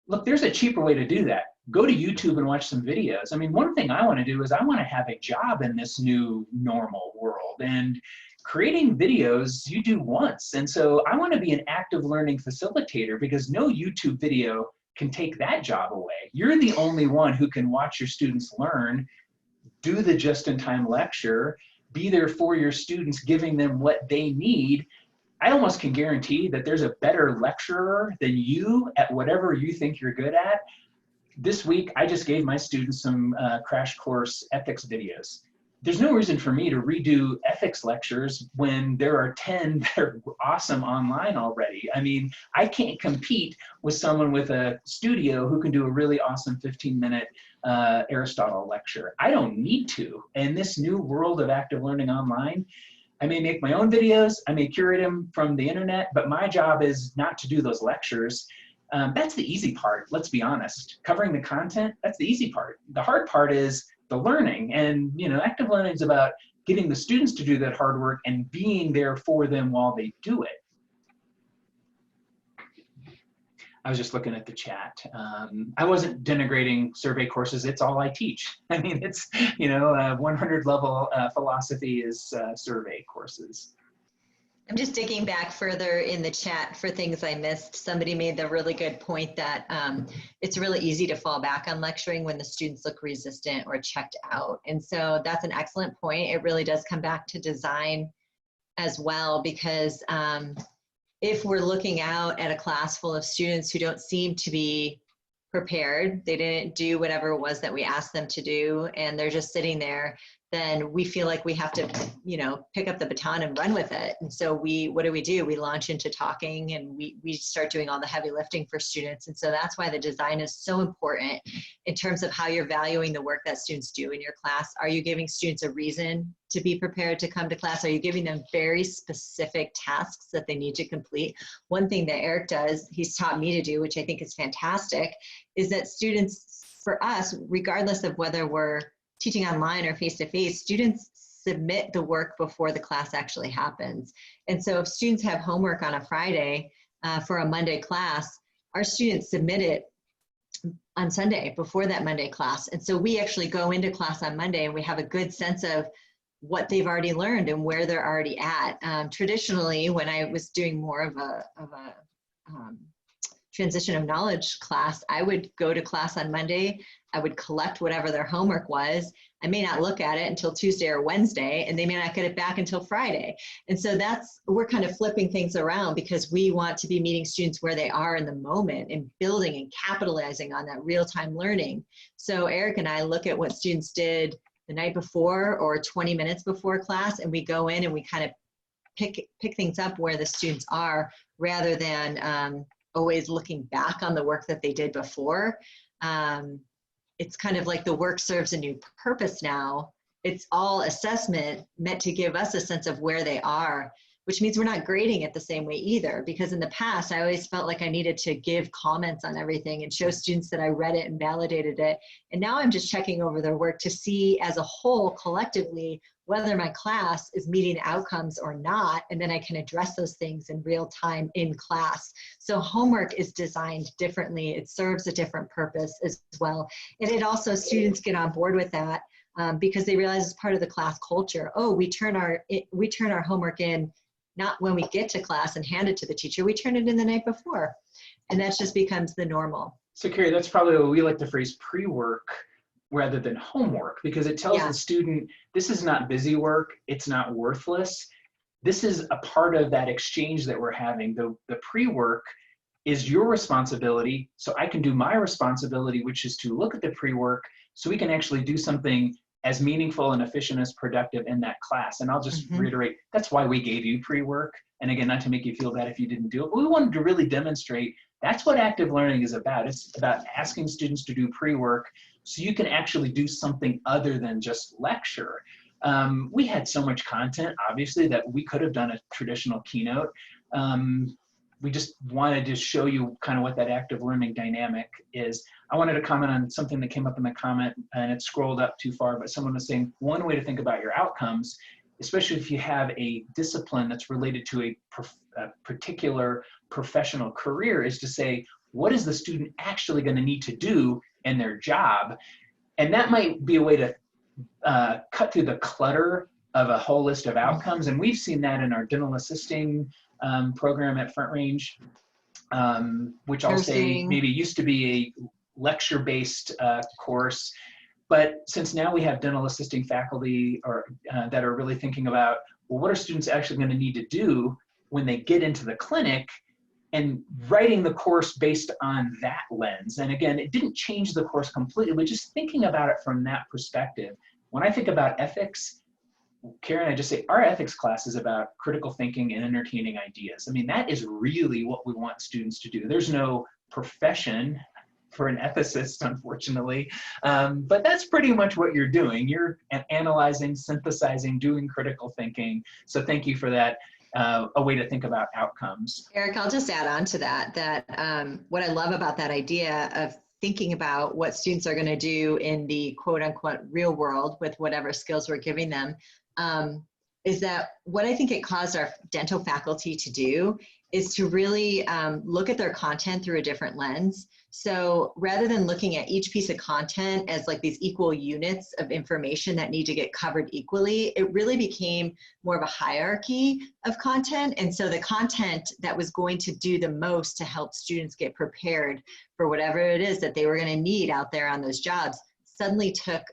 look, there's a cheaper way to do that. Go to YouTube and watch some videos. I mean, one thing I want to do is I want to have a job in this new normal world, and creating videos you do once. And so I want to be an active learning facilitator, because no YouTube video can take that job away. You're the only one who can watch your students learn, do the just-in-time lecture, be there for your students, giving them what they need. I almost can guarantee that there's a better lecturer than you at whatever you think you're good at. This week, I just gave my students some crash course ethics videos. There's no reason for me to redo ethics lectures when there are 10 that are awesome online already. I mean, I can't compete with someone with a studio who can do a really awesome 15-minute Aristotle lecture. I don't need to. In this new world of active learning online, I may make my own videos, I may curate them from the internet, but my job is not to do those lectures. That's the easy part, let's be honest. Covering the content, that's the easy part. The hard part is the learning, and active learning is about getting the students to do that hard work and being there for them while they do it. I was just looking at the chat. I wasn't denigrating survey courses. It's all I teach. I mean, it's 100 level philosophy is survey courses. I'm just digging back further in the chat for things I missed. Somebody made the really good point that it's really easy to fall back on lecturing when the students look resistant or checked out. And so that's an excellent point. It really does come back to design as well, because if we're looking out at a class full of students who don't seem to be prepared, they didn't do whatever it was that we asked them to do, and they're just sitting there, then we feel like we have to, pick up the baton and run with it. And so what do? We launch into talking, and we start doing all the heavy lifting for students. And so that's why the design is so important in terms of how you're valuing the work that students do in your class. Are you giving students a reason to be prepared to come to class? Are you giving them very specific tasks that they need to complete? One thing that Eric does, he's taught me to do, which I think is fantastic, is that students, for us, regardless of whether we're teaching online or face-to-face, students submit the work before the class actually happens. And so if students have homework on a Friday for a Monday class, our students submit it on Sunday before that Monday class. And so we actually go into class on Monday and we have a good sense of what they've already learned and where they're already at. Traditionally, when I was doing more of a transition of knowledge class, I would go to class on Monday, I would collect whatever their homework was. I may not look at it until Tuesday or Wednesday, and they may not get it back until Friday. And so we're kind of flipping things around, because we want to be meeting students where they are in the moment and building and capitalizing on that real-time learning. So Eric and I look at what students did the night before or 20 minutes before class, and we go in and we kind of pick things up where the students are, rather than always looking back on the work that they did before. It's kind of like the work serves a new purpose now. It's all assessment meant to give us a sense of where they are, which means we're not grading it the same way either. Because in the past, I always felt like I needed to give comments on everything and show students that I read it and validated it. And now I'm just checking over their work to see as a whole, collectively, whether my class is meeting outcomes or not. And then I can address those things in real time in class. So homework is designed differently. It serves a different purpose as well. And it also, students get on board with that because they realize it's part of the class culture. Oh, we turn our homework in not when we get to class and hand it to the teacher, we turn it in the night before. And that just becomes the normal. So Kerri, that's probably what we like to phrase pre-work rather than homework, because it tells the student, this is not busy work, it's not worthless. This is a part of that exchange that we're having. The pre-work is your responsibility, so I can do my responsibility, which is to look at the pre-work so we can actually do something as meaningful and efficient as productive in that class. And I'll just reiterate, that's why we gave you pre-work. And again, not to make you feel bad if you didn't do it, but we wanted to really demonstrate that's what active learning is about. It's about asking students to do pre-work so you can actually do something other than just lecture. We had so much content, obviously, that we could have done a traditional keynote. We just wanted to show you kind of what that active learning dynamic is. I wanted to comment on something that came up in the comment, and it scrolled up too far, but someone was saying one way to think about your outcomes, especially if you have a discipline that's related to a particular professional career, is to say, what is the student actually going to need to do in their job? And that might be a way to cut through the clutter of a whole list of outcomes. And we've seen that in our dental assisting program at Front Range, which I'll say maybe used to be a lecture-based course. But since now we have dental assisting faculty that are really thinking about, well, what are students actually going to need to do when they get into the clinic, and writing the course based on that lens. And again, it didn't change the course completely, but just thinking about it from that perspective. When I think about ethics, Karen, I just say our ethics class is about critical thinking and entertaining ideas. I mean, that is really what we want students to do. There's no profession for an ethicist, unfortunately, but that's pretty much what you're doing. You're analyzing, synthesizing, doing critical thinking. So thank you for that. A way to think about outcomes. Eric, I'll just add on to that, what I love about that idea of thinking about what students are going to do in the quote unquote real world with whatever skills we're giving them, is that what I think it caused our dental faculty to do is to really look at their content through a different lens. So rather than looking at each piece of content as like these equal units of information that need to get covered equally, it really became more of a hierarchy of content. And so the content that was going to do the most to help students get prepared for whatever it is that they were going to need out there on those jobs suddenly took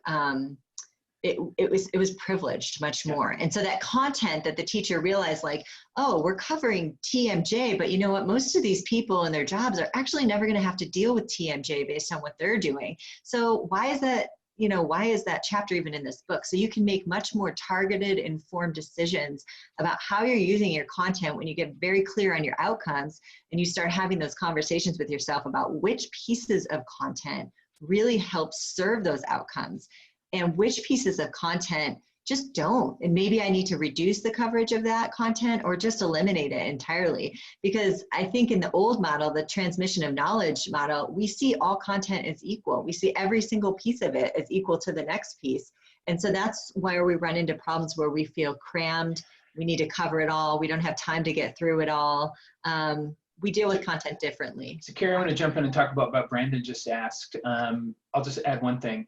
it was privileged much more. And so that content that the teacher realized, like, oh, we're covering TMJ, but you know what? Most of these people in their jobs are actually never going to have to deal with TMJ based on what they're doing. So why is that, why is that chapter even in this book? So you can make much more targeted, informed decisions about how you're using your content when you get very clear on your outcomes and you start having those conversations with yourself about which pieces of content really help serve those outcomes and which pieces of content just don't. And maybe I need to reduce the coverage of that content or just eliminate it entirely. Because I think in the old model, the transmission of knowledge model, we see all content as equal. We see every single piece of it as equal to the next piece. And so that's where we run into problems where we feel crammed. We need to cover it all. We don't have time to get through it all. We deal with content differently. So Kerri, I want to jump in and talk about what Brandon just asked. I'll just add one thing.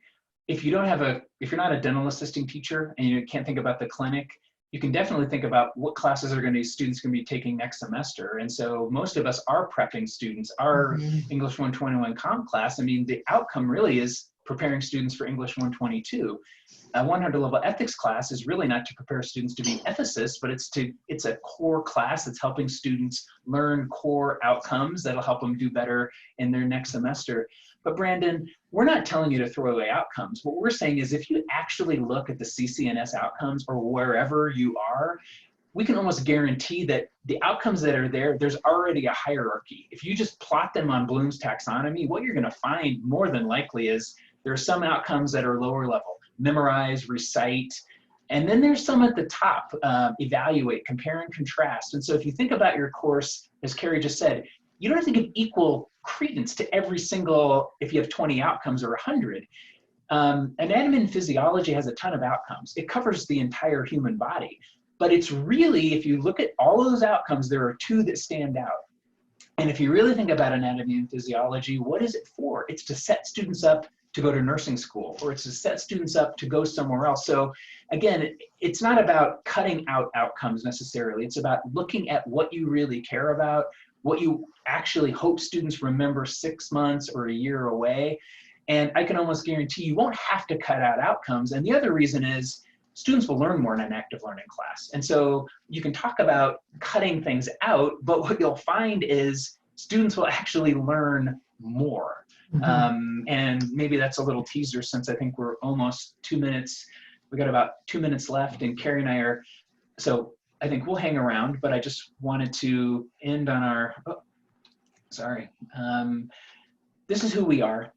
If you're not a dental assisting teacher and you can't think about the clinic, you can definitely think about what classes students going to be taking next semester. And so most of us are prepping students. Our English 121 comp class, I mean, the outcome really is preparing students for English 122. A 100 level ethics class is really not to prepare students to be ethicists, but it's a core class that's helping students learn core outcomes that'll help them do better in their next semester. But Brandon, we're not telling you to throw away outcomes. What we're saying is if you actually look at the CCNS outcomes or wherever you are, we can almost guarantee that the outcomes that are there, there's already a hierarchy. If you just plot them on Bloom's taxonomy, what you're going to find more than likely is there are some outcomes that are lower level, memorize, recite, and then there's some at the top, evaluate, compare and contrast. And so if you think about your course, as Kerri just said, you don't have to give equal credence to every single, if you have 20 outcomes or 100. Anatomy and physiology has a ton of outcomes. It covers the entire human body. But it's really, if you look at all of those outcomes, there are two that stand out. And if you really think about anatomy and physiology, what is it for? It's to set students up to go to nursing school, or it's to set students up to go somewhere else. So again, it's not about cutting out outcomes necessarily. It's about looking at what you really care about, what you actually hope students remember 6 months or a year away. And I can almost guarantee you won't have to cut out outcomes. And the other reason is students will learn more in an active learning class. And so you can talk about cutting things out, but what you'll find is students will actually learn more. And maybe that's a little teaser since I think we're almost 2 minutes. We got about 2 minutes left and Kerri and I are, so I think we'll hang around, but I just wanted to end on our, this is who we are.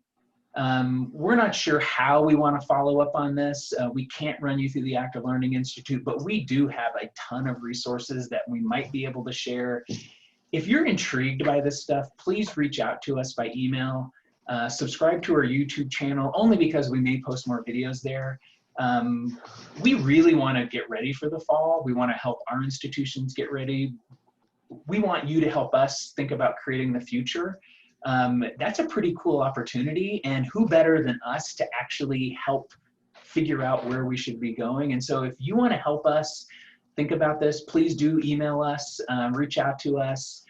We're not sure how we want to follow up on this. We can't run you through the Active Learning Institute, but we do have a ton of resources that we might be able to share. If you're intrigued by this stuff, please reach out to us by email. Subscribe to our YouTube channel, only because we may post more videos there. We really want to get ready for the fall. We want to help our institutions get ready. We want you to help us think about creating the future. That's a pretty cool opportunity, and who better than us to actually help figure out where we should be going. And so if you want to help us think about this, please do email us, reach out to us.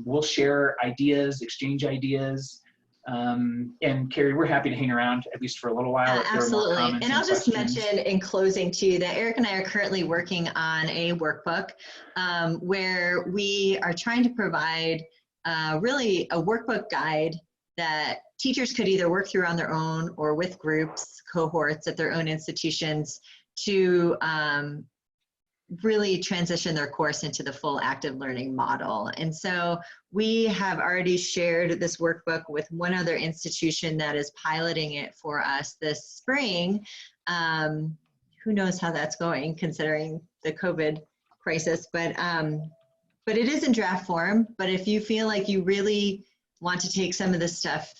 We'll share ideas, exchange ideas. And Kerri, we're happy to hang around at least for a little while. Absolutely. And I'll just mention in closing too that Eric and I are currently working on a workbook where we are trying to provide really a workbook guide that teachers could either work through on their own or with groups, cohorts at their own institutions to really transition their course into the full active learning model. And so we have already shared this workbook with one other institution that is piloting it for us this spring. Who knows how that's going considering the COVID crisis, but it is in draft form. But if you feel like you really want to take some of this stuff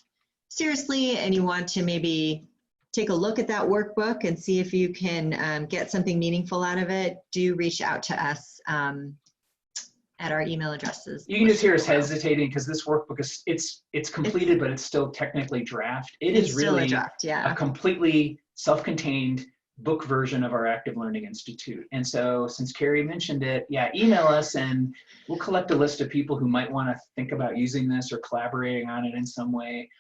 seriously and you want to maybe take a look at that workbook and see if you can get something meaningful out of it, do reach out to us at our email addresses. You can just hear us hesitating because this workbook is, it's completed, but it's still technically draft. It's really a draft, yeah. A completely self-contained book version of our Active Learning Institute. And so since Kerri mentioned it, yeah, email us and we'll collect a list of people who might want to think about using this or collaborating on it in some way.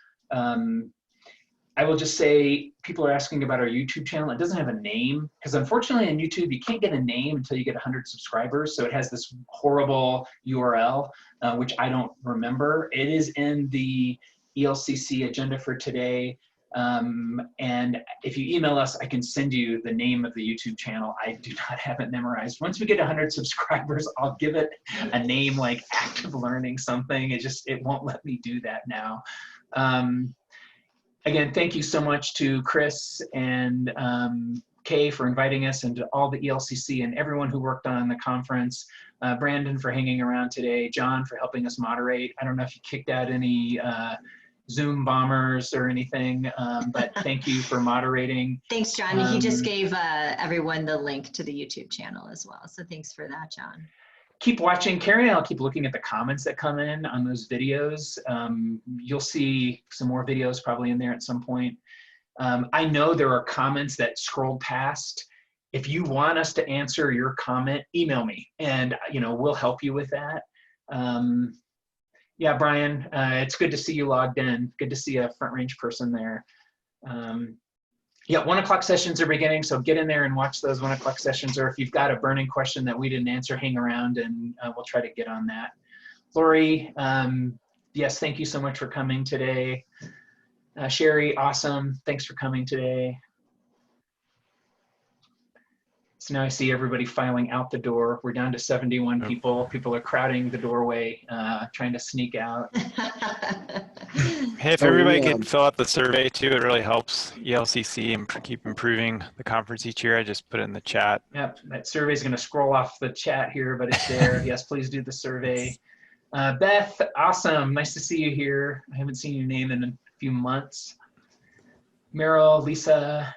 I will just say, people are asking about our YouTube channel. It doesn't have a name, because unfortunately on YouTube, you can't get a name until you get 100 subscribers. So it has this horrible URL, which I don't remember. It is in the ELCC agenda for today. And if you email us, I can send you the name of the YouTube channel. I do not have it memorized. Once we get 100 subscribers, I'll give it a name like Active Learning something. It won't let me do that now. Again, thank you so much to Chris and Kay for inviting us, and to all the ELCC and everyone who worked on the conference. Brandon for hanging around today. John for helping us moderate. I don't know if you kicked out any Zoom bombers or anything, but thank you for moderating. Thanks, John. He just gave everyone the link to the YouTube channel as well. So thanks for that, John. Keep watching. Kerri and I'll keep looking at the comments that come in on those videos. You'll see some more videos probably in there at some point. I know there are comments that scrolled past. If you want us to answer your comment, email me and we'll help you with that. Yeah, Brian, it's good to see you logged in. Good to see a Front Range person there. Yeah, 1 o'clock sessions are beginning, so get in there and watch those 1 o'clock sessions, or if you've got a burning question that we didn't answer, hang around and we'll try to get on that. Lori, yes, thank you so much for coming today. Sherry, awesome. Thanks for coming today. So now I see everybody filing out the door. We're down to 71 people. People are crowding the doorway, trying to sneak out. Hey, if everybody could fill out the survey too, it really helps ELCC and keep improving the conference each year. I just put it in the chat. Yep, that survey is going to scroll off the chat here, but it's there. Yes, please do the survey. Beth, awesome. Nice to see you here. I haven't seen your name in a few months. Meryl, Lisa.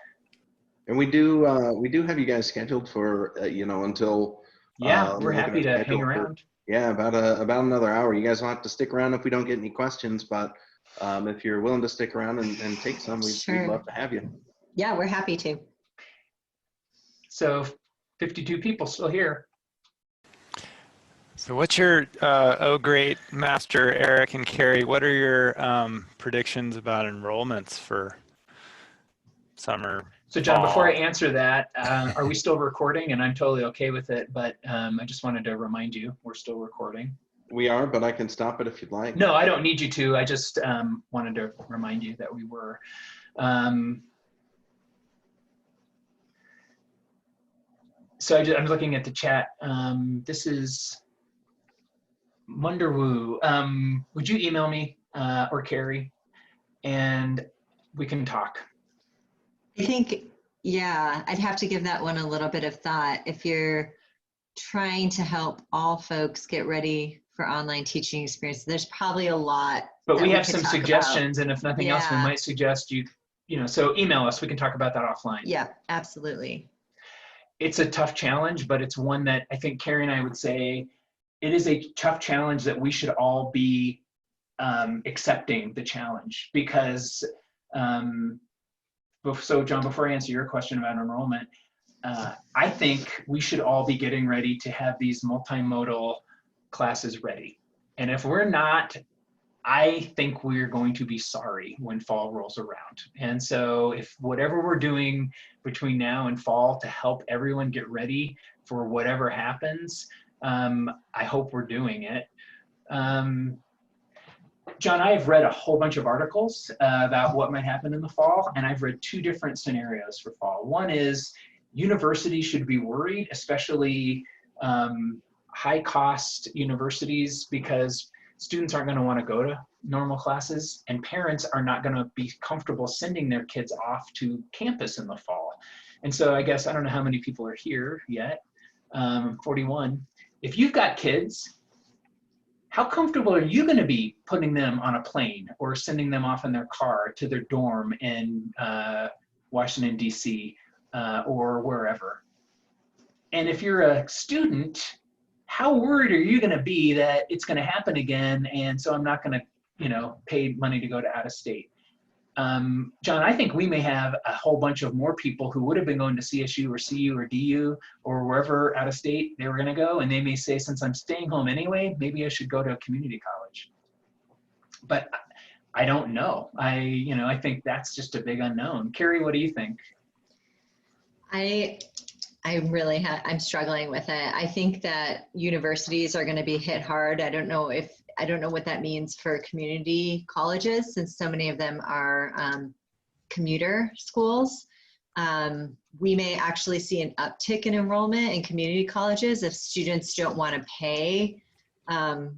And we do have you guys scheduled for until we're happy to hang around. About another hour. You guys will have to stick around if we don't get any questions, but if you're willing to stick around and take some, we'd love to have you. Yeah, we're happy to. So 52 people still here. So what's your, great master, Eric and Kerri, what are your predictions about enrollments for summer? So John, before I answer that, are we still recording? And I'm totally okay with it, but I just wanted to remind you, we're still recording. We are, but I can stop it if you'd like. No, I don't need you to. I just wanted to remind you that we were. So I'm looking at the chat. This is Munderwoo. Would you email me or Kerri, and we can talk. I think, yeah, I'd have to give that one a little bit of thought. If you're trying to help all folks get ready for online teaching experience, there's probably a lot. But we have some suggestions, and if nothing else, we might suggest so email us. We can talk about that offline. Yeah, absolutely. It's a tough challenge, but it's one that I think Kerri and I would say it is a tough challenge that we should all be accepting the challenge, because so John, before I answer your question about enrollment, I think we should all be getting ready to have these multimodal classes ready. And if we're not, I think we're going to be sorry when fall rolls around. And so if whatever we're doing between now and fall to help everyone get ready for whatever happens, I hope we're doing it. John, I've read a whole bunch of articles about what might happen in the fall, and I've read two different scenarios for fall. One is universities should be worried, especially high-cost universities, because students aren't going to want to go to normal classes, and parents are not going to be comfortable sending their kids off to campus in the fall. And so I guess, I don't know how many people are here yet, 41. If you've got kids, how comfortable are you going to be putting them on a plane or sending them off in their car to their dorm in Washington, D.C. Or wherever? And if you're a student, how worried are you going to be that it's going to happen again, and so I'm not going to, pay money to go to out of state? John, I think we may have a whole bunch of more people who would have been going to CSU or CU or DU or wherever out of state they were going to go, and they may say, since I'm staying home anyway, maybe I should go to a community college. But I don't know. I think that's just a big unknown. Kerri, what do you think? I'm struggling with it. I think that universities are going to be hit hard. I don't know what that means for community colleges, since so many of them are commuter schools. We may actually see an uptick in enrollment in community colleges if students don't want to pay, to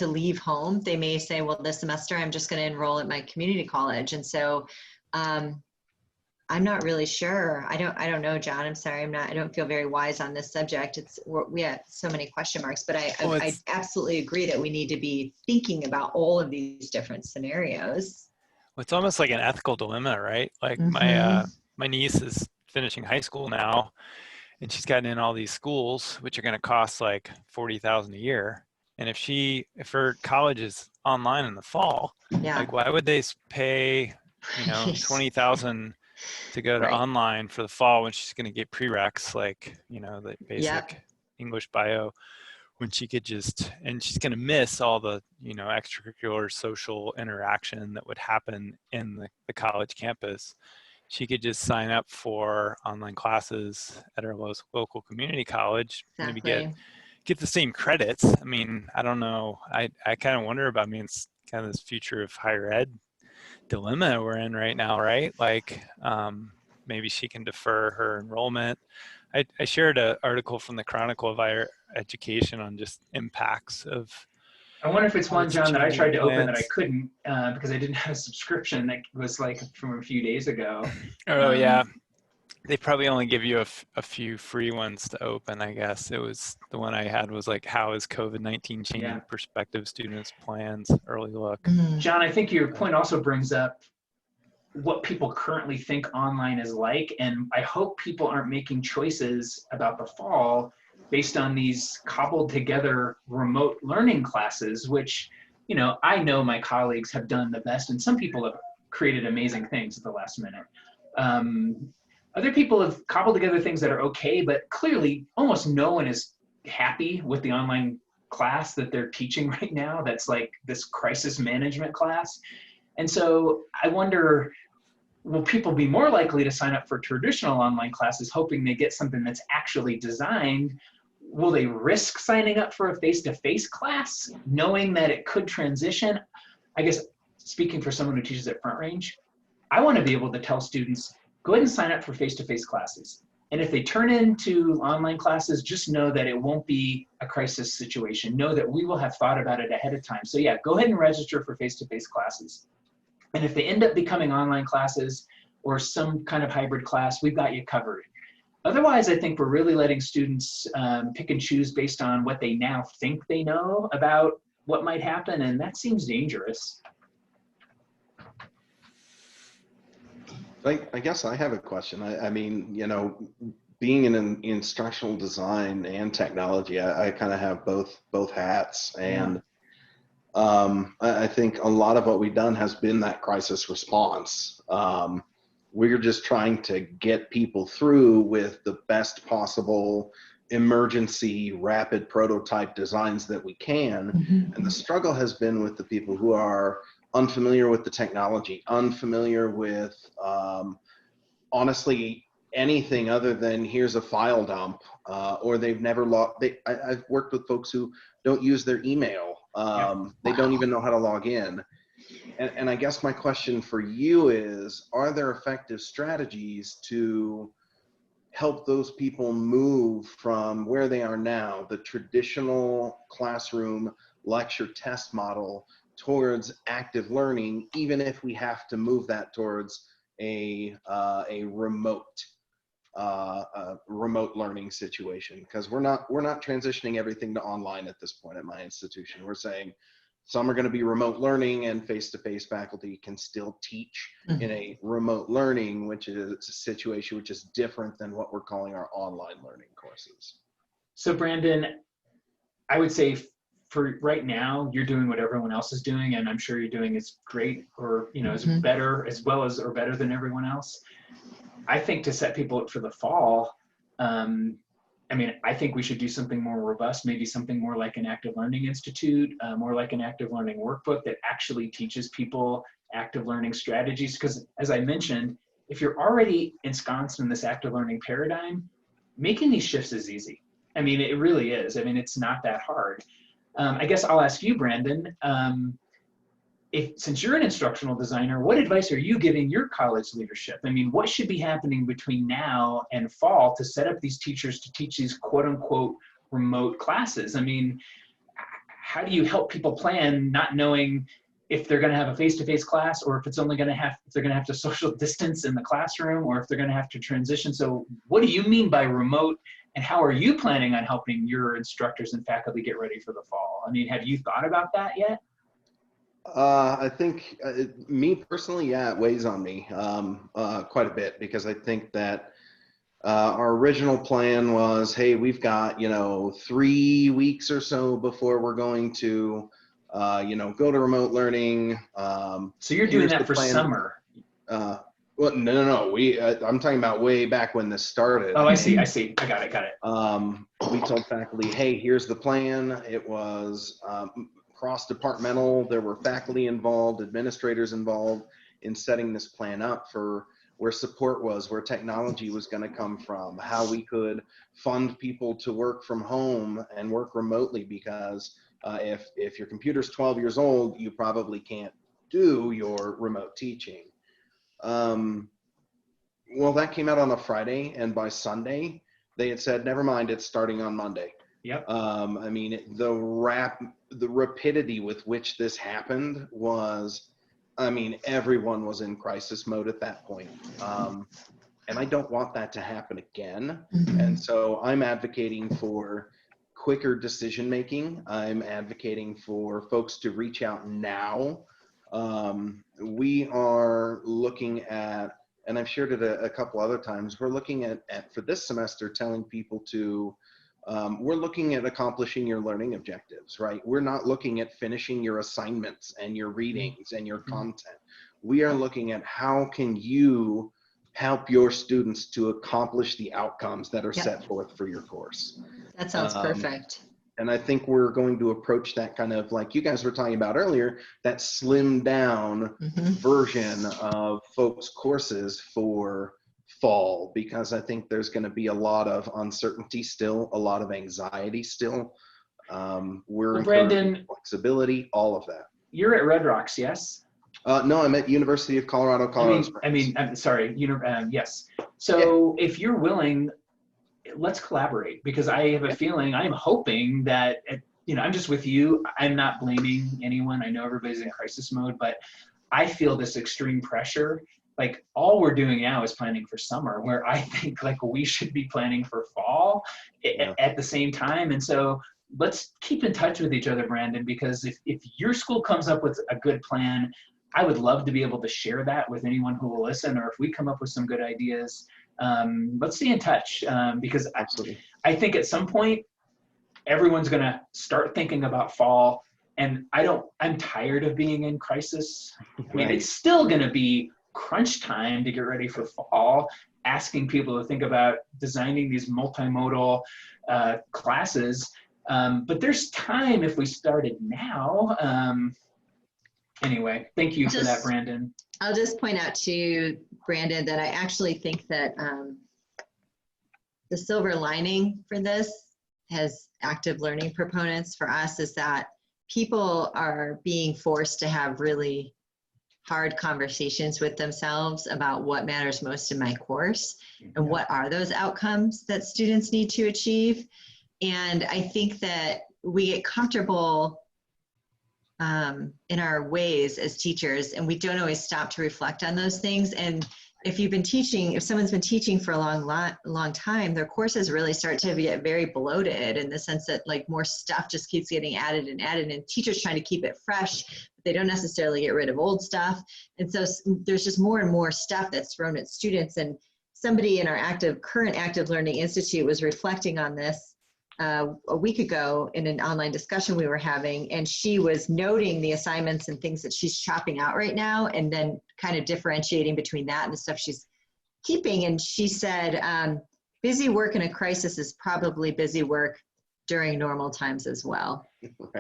leave home. They may say, well, this semester I'm just going to enroll at my community college. And so I'm not really sure. I don't know, John. I'm sorry. I don't feel very wise on this subject. We have so many question marks, but I absolutely agree that we need to be thinking about all of these different scenarios. Well, it's almost like an ethical dilemma, right? Like my niece is finishing high school now, and she's gotten in all these schools, which are going to cost like $40,000 a year. And if her college is online in the fall, like why would they pay, $20,000 to go to online for the fall when she's going to get prereqs, like, the basic English bio, when she could and she's going to miss all the, extracurricular social interaction that would happen in the college campus. She could just sign up for online classes at her local community college, maybe get the same credits. I mean, I don't know. I kind of wonder about, kind of this future of higher ed dilemma we're in right now, right? Like maybe she can defer her enrollment. I shared an article from the Chronicle of Higher Education on just impacts of. I wonder if it's one, John, that I tried to open that I plans. couldn't because I didn't have a subscription that was like from a few days ago. Oh yeah, they probably only give you a few free ones to open, I guess. It was the one I had was like, how is COVID-19 changing Yeah. prospective students' plans? Early look. John, I think your point also brings up what people currently think online is like, and I hope people aren't making choices about the fall based on these cobbled together remote learning classes, which, you know, I know my colleagues have done the best, and some people have created amazing things at the last minute. Other people have cobbled together things that are okay, but clearly almost no one is happy with the online class that they're teaching right now. That's like this crisis management class. And so I wonder, will people be more likely to sign up for traditional online classes hoping they get something that's actually designed? Will they risk signing up for a face-to-face class knowing that it could transition? I guess speaking for someone who teaches at Front Range, I want to be able to tell students, go ahead and sign up for face-to-face classes. And if they turn into online classes, just know that it won't be a crisis situation. Know that we will have thought about it ahead of time. So yeah, go ahead and register for face-to-face classes. And if they end up becoming online classes or some kind of hybrid class, we've got you covered. Otherwise, I think we're really letting students pick and choose based on what they now think they know about what might happen, and that seems dangerous. I guess I have a question. I mean, you know, being in instructional design and technology, I kind of have both hats, and I think a lot of what we've done has been that crisis response. We're just trying to get people through with the best possible emergency rapid prototype designs that we can. And the struggle has been with the people who are unfamiliar with the technology, unfamiliar with honestly anything other than here's a file dump, or they've never I've worked with folks who don't use their email. They don't even know how to log in. And I guess my question for you is, are there effective strategies to help those people move from where they are now, the traditional classroom lecture test model, towards active learning, even if we have to move that towards a remote learning situation? Because we're not transitioning everything to online at this point at my institution. We're saying some are going to be remote learning, and face-to-face faculty can still teach in a remote learning, which is a situation which is different than what we're calling our online learning courses. So Brandon, I would say for right now, you're doing what everyone else is doing, and I'm sure you're doing is great, or you know, is better as well as or better than everyone else. I think to set people up for the fall, I mean, I think we should do something more robust, maybe something more like an active learning institute, more like an active learning workbook that actually teaches people active learning strategies. Because as I mentioned, if you're already ensconced in this active learning paradigm, making these shifts is easy. I mean, it really is. I mean, it's not that hard. I guess I'll ask you, Brandon, since you're an instructional designer, what advice are you giving your college leadership? I mean, what should be happening between now and fall to set up these teachers to teach these quote unquote remote classes? I mean, how do you help people plan not knowing if they're going to have a face-to-face class, or if it's only going to have, if they're going to have to social distance in the classroom, or if they're going to have to transition? So what do you mean by remote, and how are you planning on helping your instructors and faculty get ready for the fall? I mean, have you thought about that yet? I think me personally, yeah, it weighs on me quite a bit, because I think that our original plan was, hey, we've got, you know, 3 weeks or so before we're going to, you know, go to remote learning. So you're doing that for summer? Well, no. I'm talking about way back when this started. Oh, I see. I got it. We told faculty, hey, here's the plan. It was cross-departmental. There were faculty involved, administrators involved in setting this plan up for where support was, where technology was going to come from, how we could fund people to work from home and work remotely, because, If your computer's 12 years old, you probably can't do your remote teaching. Well, that came out on a Friday, and by Sunday, they had said, never mind, it's starting on Monday. Yep. I mean, the rapidity with which this happened was, I mean, everyone was in crisis mode at that point. And I don't want that to happen again. And so I'm advocating for quicker decision making. I'm advocating for folks to reach out now. We are looking at, and I've shared it a couple other times, we're looking at for this semester, telling people to, we're looking at accomplishing your learning objectives, right? We're not looking at finishing your assignments and your readings and your content. We are looking at how can you help your students to accomplish the outcomes that are set forth for your course. That sounds perfect. And I think we're going to approach that kind of, like you guys were talking about earlier, that slimmed down version of folks' courses for fall, because I think there's going to be a lot of uncertainty still, a lot of anxiety still. We're well, Brandon, flexibility, all of that. You're at Red Rocks, yes? No, I'm at University of Colorado, Springs. I'm sorry, yes. So if you're willing, let's collaborate, because I have a feeling, I'm hoping that, I'm just with you. I'm not blaming anyone. I know everybody's in crisis mode, but I feel this extreme pressure. Like, all we're doing now is planning for summer, where I think like we should be planning for fall at the same time. And so let's keep in touch with each other, Brandon, because if your school comes up with a good plan, I would love to be able to share that with anyone who will listen, or if we come up with some good ideas, let's stay in touch, because I think at some point, everyone's going to start thinking about fall, and I'm tired of being in crisis. I mean, it's still going to be crunch time to get ready for fall, asking people to think about designing these multimodal classes. But there's time if we started now. Anyway, thank you for that, Brandon. I'll just point out to Brandon that I actually think that the silver lining for this, as active learning proponents for us, is that people are being forced to have really hard conversations with themselves about what matters most in my course and what are those outcomes that students need to achieve. And I think that we get comfortable in our ways as teachers, and we don't always stop to reflect on those things. And if someone's been teaching for a long time, their courses really start to get very bloated, in the sense that like more stuff just keeps getting added and added, and teachers trying to keep it fresh, but they don't necessarily get rid of old stuff. And so there's just more and more stuff that's thrown at students. And somebody in our current active learning institute was reflecting on this a week ago in an online discussion we were having, and she was noting the assignments and things that she's chopping out right now, and then kind of differentiating between that and the stuff she's keeping. And she said, busy work in a crisis is probably busy work during normal times as well.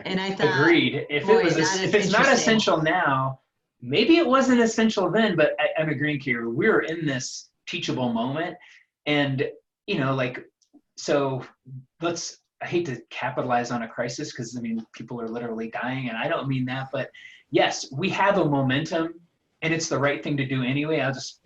And I thought, agreed. If it's not essential now, maybe it wasn't essential then. But I'm agreeing here. We're in this teachable moment, and so I hate to capitalize on a crisis, because I mean, people are literally dying, and I don't mean that, but yes, we have a momentum, and it's the right thing to do anyway. I'll just,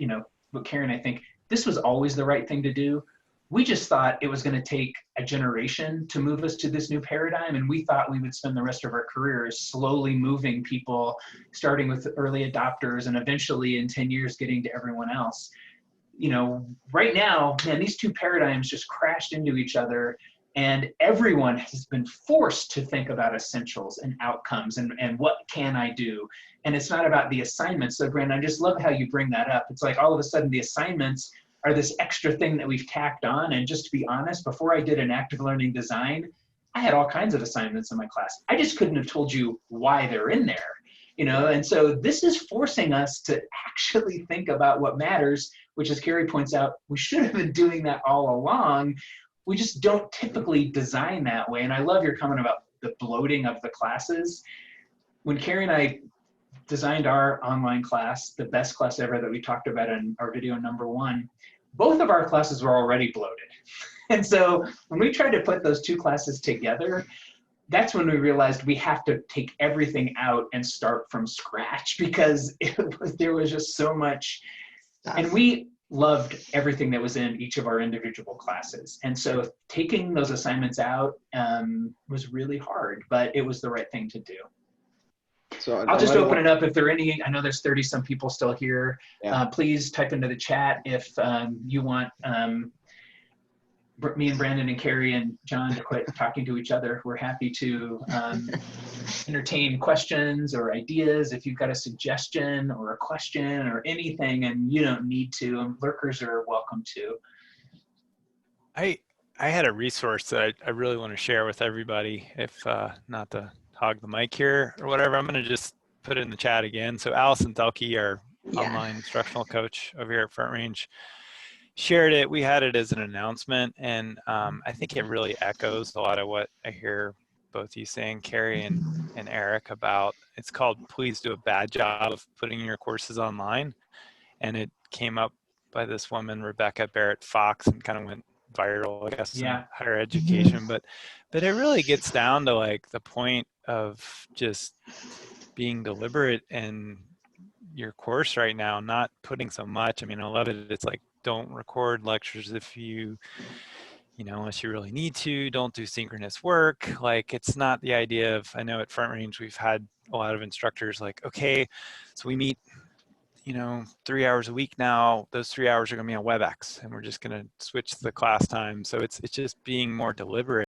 but Karen, I think this was always the right thing to do. We just thought it was going to take a generation to move us to this new paradigm, and we thought we would spend the rest of our careers slowly moving people, starting with early adopters, and eventually in 10 years getting to everyone else. Right now, man, these two paradigms just crashed into each other, and everyone has been forced to think about essentials and outcomes and what can I do? And it's not about the assignments. So Brandon, I just love how you bring that up. It's like all of a sudden the assignments are this extra thing that we've tacked on. And just to be honest, before I did an active learning design, I had all kinds of assignments in my class. I just couldn't have told you why they're in there. And so this is forcing us to actually think about what matters, which, as Kerri points out, we should have been doing that all along. We just don't typically design that way. And I love your comment about the bloating of the classes. When Kerri and I designed our online class, the best class ever that we talked about in our video number 1, both of our classes were already bloated. And so when we tried to put those two classes together, that's when we realized we have to take everything out and start from scratch, because there was just so much. And we loved everything that was in each of our individual classes. And so taking those assignments out was really hard, but it was the right thing to do. So I'll just open it up if there are any. I know there's 30 some people still here. Yeah. Please type into the chat if you want me and Brandon and Kerri and John to quit talking to each other. We're happy to entertain questions or ideas. If you've got a suggestion or a question or anything, and you don't need to, lurkers are welcome to. I had a resource that I really want to share with everybody, if not to hog the mic here or whatever. I'm going to just put it in the chat again. So Allison Delkey, our online instructional coach over here at Front Range, shared it. We had it as an announcement, and I think it really echoes a lot of what I hear both you saying, Kerri and Eric, about. It's called "Please Do a Bad Job of Putting Your Courses Online," and it came up by this woman, Rebecca Barrett Fox, and kind of went viral, I guess, in higher education. But it really gets down to like the point of just being deliberate in your course right now, not putting so much. I mean, I love it. It's like, don't record lectures if you know, unless you really need to. Don't do synchronous work. Like, it's not the idea of, I know at Front Range, we've had a lot of instructors like, okay, so we meet, you know, 3 hours a week now. Those 3 hours are going to be on WebEx, and we're just going to switch the class time. So it's just being more deliberate